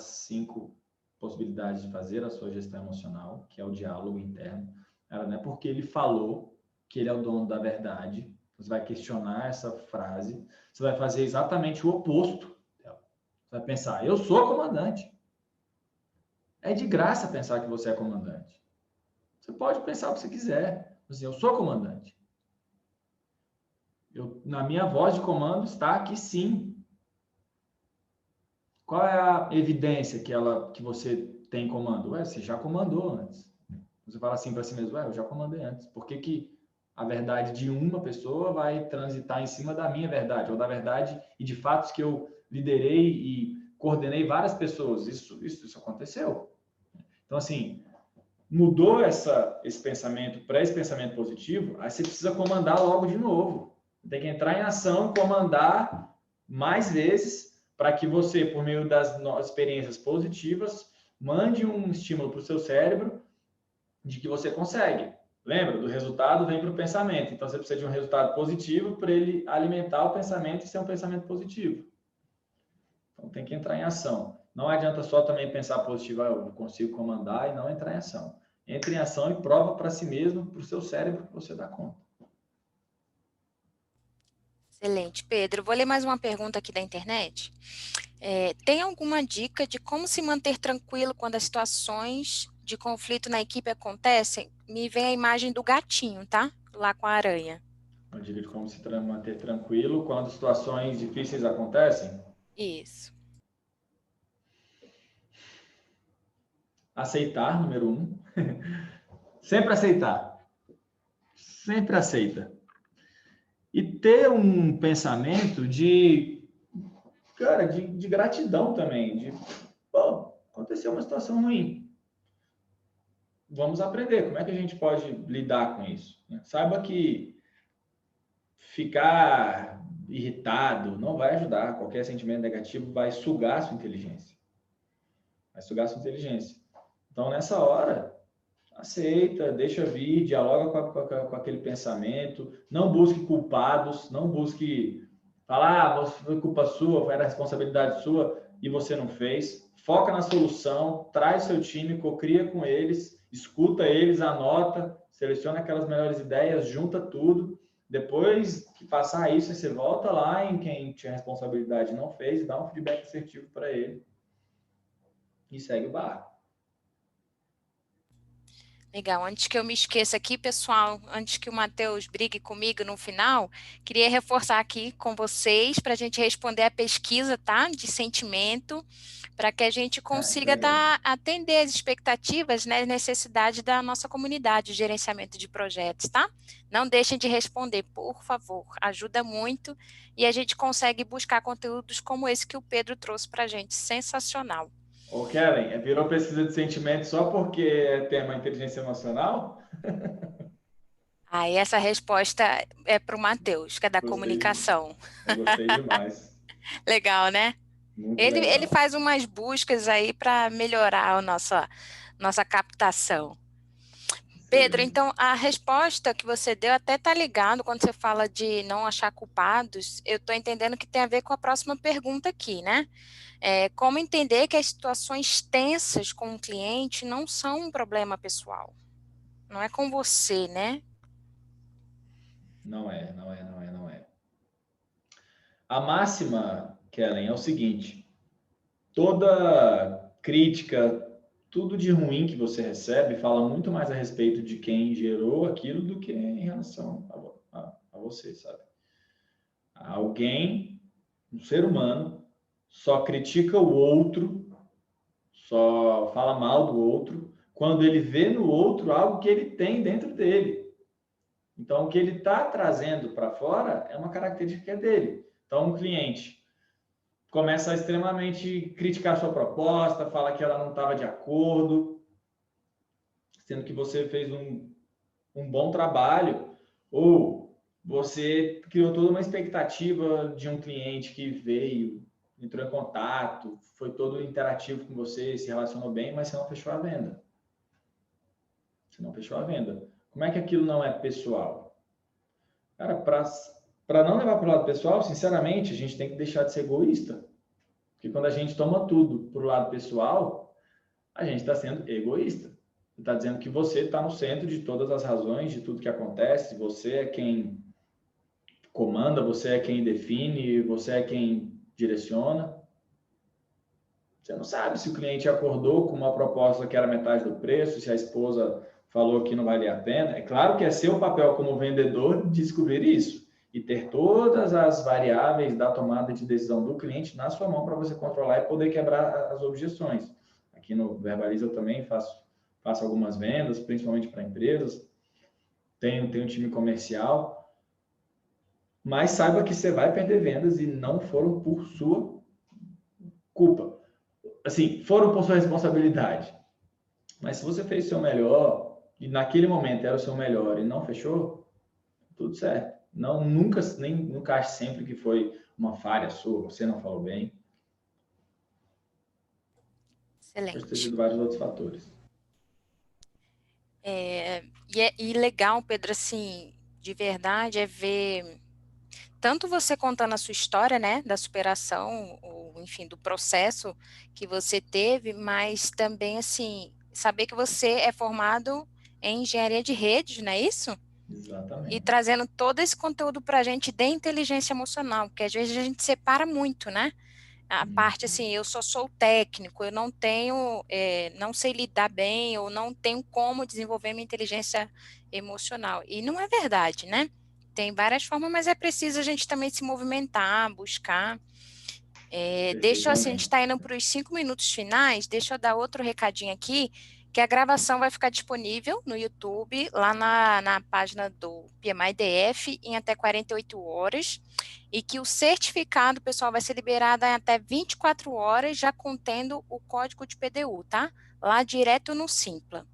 5 possibilidades de fazer a sua gestão emocional, que é o diálogo interno. Ela não é porque ele falou que ele é o dono da verdade. Você vai questionar essa frase, você vai fazer exatamente o oposto dela. Você vai pensar, eu sou comandante. É de graça pensar que você é comandante. Você pode pensar o que você quiser. Assim, eu sou comandante. Na minha voz de comando está aqui sim. Qual é a evidência que você tem comando? Ué, você já comandou antes. Você fala assim para si mesmo, ué, eu já comandei antes. Por que a verdade de uma pessoa vai transitar em cima da minha verdade? Ou da verdade e de fatos que eu liderei e coordenei várias pessoas. Isso aconteceu. Então, assim, mudou esse pensamento para esse pensamento positivo, aí você precisa comandar logo de novo. Tem que entrar em ação e comandar mais vezes para que você, por meio das experiências positivas, mande um estímulo para o seu cérebro de que você consegue. Lembra? Do resultado vem para o pensamento. Então, você precisa de um resultado positivo para ele alimentar o pensamento e ser um pensamento positivo. Então, tem que entrar em ação. Não adianta só também pensar positivo, eu consigo comandar e não entrar em ação. Entre em ação e prova para si mesmo, para o seu cérebro, que você dá conta. Excelente, Pedro. Vou ler mais uma pergunta aqui da internet. Tem alguma dica de como se manter tranquilo quando as situações de conflito na equipe acontecem? Me vem a imagem do gatinho, tá? Lá com a aranha. Uma dica de como se manter tranquilo quando situações difíceis acontecem? Isso. Aceitar, número 1. Sempre aceitar. Sempre aceita. E ter um pensamento cara, de gratidão também. Pô, aconteceu uma situação ruim. Vamos aprender como é que a gente pode lidar com isso. Saiba que ficar irritado não vai ajudar. Qualquer sentimento negativo vai sugar a sua inteligência. Vai sugar a sua inteligência. Então, nessa hora, aceita, deixa vir, dialoga com aquele pensamento, não busque culpados, não busque falar, foi culpa sua, era responsabilidade sua e você não fez. Foca na solução, traz seu time, cocria com eles, escuta eles, anota, seleciona aquelas melhores ideias, junta tudo. Depois que passar isso, você volta lá em quem tinha responsabilidade e não fez e dá um feedback assertivo para ele. E segue o barco. Legal, antes que eu me esqueça aqui, pessoal, antes que o Matheus brigue comigo no final, queria reforçar aqui com vocês para a gente responder a pesquisa, tá? De sentimento, para que a gente consiga atender as expectativas, né, necessidades da nossa comunidade de gerenciamento de projetos, tá? Não deixem de responder, por favor, ajuda muito e a gente consegue buscar conteúdos como esse que o Pedro trouxe para a gente, sensacional. Ô, Kellen, virou pesquisa de sentimento só porque é tema inteligência emocional? Aí essa resposta é para o Matheus, que é da comunicação. Eu gostei demais. Legal, né? Ele Legal. faz umas buscas aí para melhorar a nossa captação. Pedro, então, a resposta que você deu até está ligado quando você fala de não achar culpados, eu estou entendendo que tem a ver com a próxima pergunta aqui, né? Como entender que as situações tensas com o cliente não são um problema pessoal? Não é com você, né? Não é. A máxima, Kellen, é o seguinte: toda crítica, tudo de ruim que você recebe fala muito mais a respeito de quem gerou aquilo do que em relação a você, sabe? Alguém, um ser humano, só critica o outro, só fala mal do outro, quando ele vê no outro algo que ele tem dentro dele. Então, o que ele está trazendo para fora é uma característica dele. Então, um cliente começa a extremamente criticar a sua proposta, fala que ela não estava de acordo, sendo que você fez um bom trabalho, ou você criou toda uma expectativa de um cliente que veio, entrou em contato, foi todo interativo com você, se relacionou bem, mas você não fechou a venda. Como é que aquilo não é pessoal? Cara, para não levar para o lado pessoal, sinceramente, a gente tem que deixar de ser egoísta. Porque quando a gente toma tudo para o lado pessoal, a gente está sendo egoísta. Está dizendo que você está no centro de todas as razões, de tudo que acontece, você é quem comanda, você é quem define, você é quem direciona. Você não sabe se o cliente acordou com uma proposta que era metade do preço, se a esposa falou que não valia a pena. É claro que é seu papel como vendedor descobrir isso e ter todas as variáveis da tomada de decisão do cliente na sua mão para você controlar e poder quebrar as objeções. Aqui no Verbaliza eu também faço algumas vendas, principalmente para empresas. Tenho um time comercial. Mas saiba que você vai perder vendas e não foram por sua culpa. Assim, foram por sua responsabilidade. Mas se você fez o seu melhor e naquele momento era o seu melhor e não fechou, tudo certo. Nunca ache sempre que foi uma falha sua, você não falou bem. Excelente. Pode ter sido vários outros fatores. E legal, Pedro, assim, de verdade, é ver tanto você contando a sua história, né, da superação, ou, enfim, do processo que você teve, mas também, assim, saber que você é formado em engenharia de redes, não é isso? Exatamente. E trazendo todo esse conteúdo para a gente de inteligência emocional, porque às vezes a gente separa muito, né? A parte assim, eu só sou técnico, eu não tenho, não sei lidar bem, ou não tenho como desenvolver minha inteligência emocional. E não é verdade, né? Tem várias formas, mas é preciso a gente também se movimentar, buscar. Deixa eu, assim, a gente está indo para os 5 minutos finais, deixa eu dar outro recadinho aqui, que a gravação vai ficar disponível no YouTube, lá na página do PMI-DF, em até 48 horas, e que o certificado, pessoal, vai ser liberado em até 24 horas, já contendo o código de PDU, tá? Lá direto no Simpla.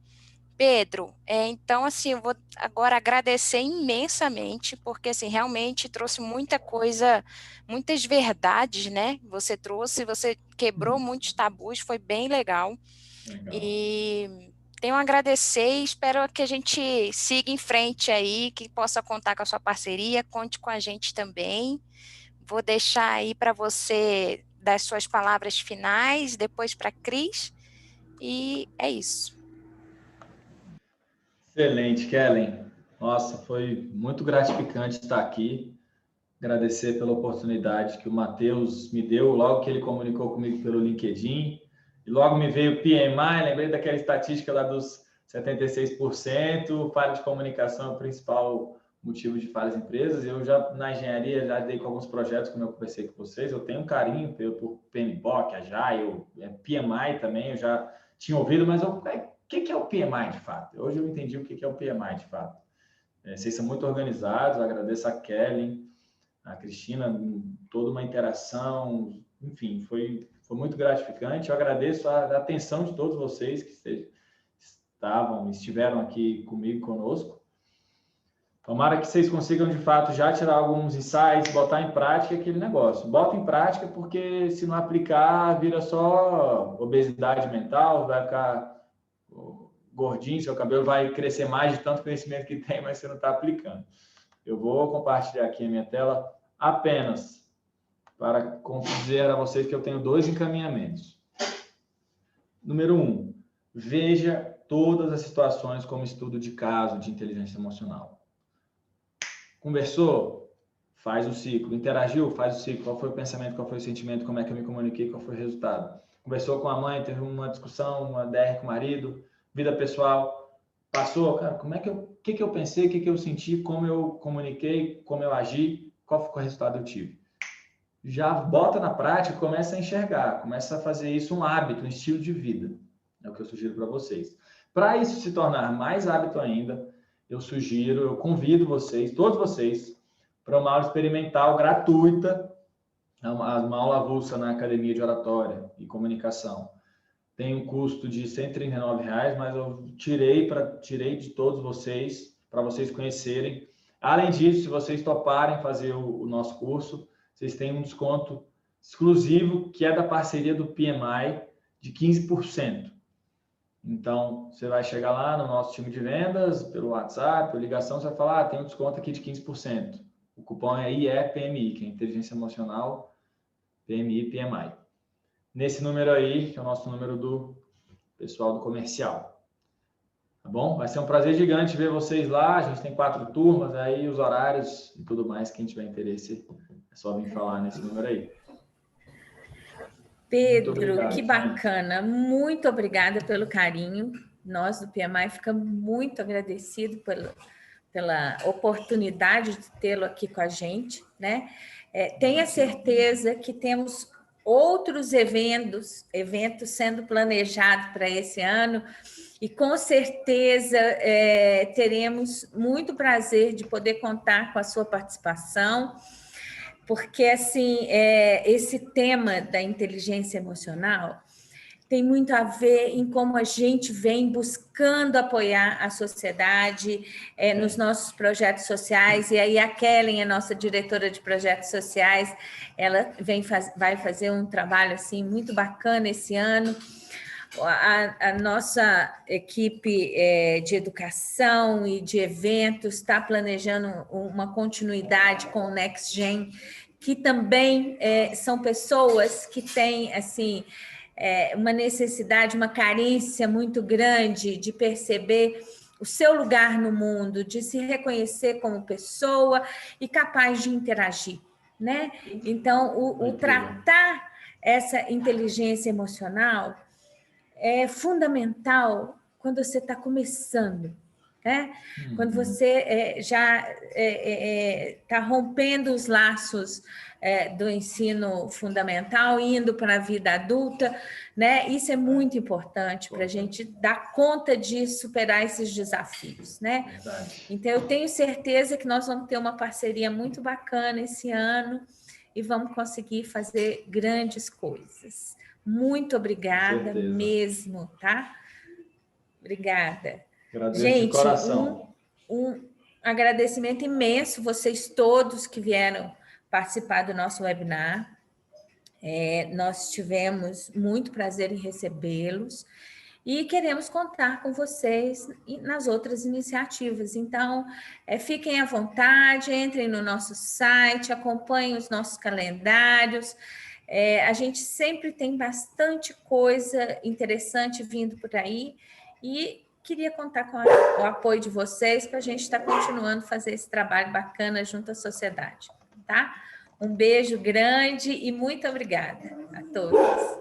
Pedro, então, assim, eu vou agora agradecer imensamente, porque, assim, realmente trouxe muita coisa, muitas verdades, né? Você quebrou muitos tabus, foi bem legal. Legal. E tenho a agradecer e espero que a gente siga em frente aí, que possa contar com a sua parceria, conte com a gente também. Vou deixar aí para você dar as suas palavras finais, depois para a Cris, e é isso. Excelente, Kellen. Nossa, foi muito gratificante estar aqui. Agradecer pela oportunidade que o Matheus me deu logo que ele comunicou comigo pelo LinkedIn. E logo me veio o PMI, lembrei daquela estatística lá dos 76%, falha de comunicação é o principal motivo de falhas empresas. Eu já, na engenharia, já dei com alguns projetos, como eu conversei com vocês, eu tenho um carinho por PMBOK, Agile, PMI também, eu já tinha ouvido, mas o que é o PMI de fato? Hoje eu entendi o que é o PMI de fato. Vocês são muito organizados, agradeço a Kelly, a Cristina, toda uma interação, enfim, foi muito gratificante. Eu agradeço a atenção de todos vocês que estiveram aqui comigo, conosco. Tomara que vocês consigam, de fato, já tirar alguns insights, botar em prática aquele negócio. Bota em prática, porque se não aplicar, vira só obesidade mental, vai ficar gordinho, seu cabelo vai crescer mais de tanto conhecimento que tem, mas você não está aplicando. Eu vou compartilhar aqui a minha tela apenas para dizer a vocês que eu tenho 2 encaminhamentos. Número 1, veja todas as situações como estudo de caso de inteligência emocional. Conversou? Faz o ciclo. Interagiu? Faz o ciclo. Qual foi o pensamento? Qual foi o sentimento? Como é que eu me comuniquei? Qual foi o resultado? Conversou com a mãe? Teve uma discussão, uma DR com o marido? Vida pessoal? Passou? Cara, o que eu pensei? O que eu senti? Como eu comuniquei? Como eu agi? Qual foi o resultado que eu tive? Já bota na prática, começa a enxergar, começa a fazer isso um hábito, um estilo de vida. É o que eu sugiro para vocês. Para isso se tornar mais hábito ainda, eu convido vocês, todos vocês, para uma aula experimental gratuita, uma aula avulsa na Academia de Oratória e Comunicação. Tem um custo de R$ 139, mas eu tirei de todos vocês, para vocês conhecerem. Além disso, se vocês toparem fazer o nosso curso, vocês têm um desconto exclusivo, que é da parceria do PMI, de 15%. Então, você vai chegar lá no nosso time de vendas, pelo WhatsApp, por ligação, você vai falar, tem um desconto aqui de 15%. O cupom é IEPMI, que é Inteligência Emocional, PMI, PMI. Nesse número aí, que é o nosso número do pessoal do comercial. Tá bom? Vai ser um prazer gigante ver vocês lá. A gente tem 4 turmas, aí os horários e tudo mais. Quem tiver interesse, é só vir falar nesse número aí. Pedro, que bacana. Muito obrigada pelo carinho. Nós do PMI ficamos muito agradecidos pela oportunidade de tê-lo aqui com a gente, né? Tenha certeza que temos outros eventos sendo planejados para esse ano e com certeza teremos muito prazer de poder contar com a sua participação, porque assim esse tema da inteligência emocional tem muito a ver em como a gente vem buscando apoiar a sociedade nos nossos projetos sociais. E aí a Kellen, a nossa diretora de projetos sociais, ela vai fazer um trabalho assim muito bacana esse ano. A nossa equipe de educação e de eventos está planejando uma continuidade com o Next Gen, que também são pessoas que têm assim uma necessidade, uma carência muito grande de perceber o seu lugar no mundo, de se reconhecer como pessoa e capaz de interagir, né? Então, o tratar essa inteligência emocional é fundamental quando você está começando, né? Quando você já está rompendo os laços do ensino fundamental, indo para a vida adulta, né? Isso é muito importante para a gente dar conta de superar esses desafios, né? Verdade. Então, eu tenho certeza que nós vamos ter uma parceria muito bacana esse ano e vamos conseguir fazer grandes coisas. Muito obrigada mesmo, tá? Obrigada. Agradeço Gente, de coração. um agradecimento imenso, vocês todos que vieram participar do nosso webinar. Nós tivemos muito prazer em recebê-los e queremos contar com vocês nas outras iniciativas. Então, fiquem à vontade, entrem no nosso site, acompanhem os nossos calendários. A gente sempre tem bastante coisa interessante vindo por aí e queria contar com o apoio de vocês para a gente estar continuando a fazer esse trabalho bacana junto à sociedade, tá? Um beijo grande e muito obrigada a todos.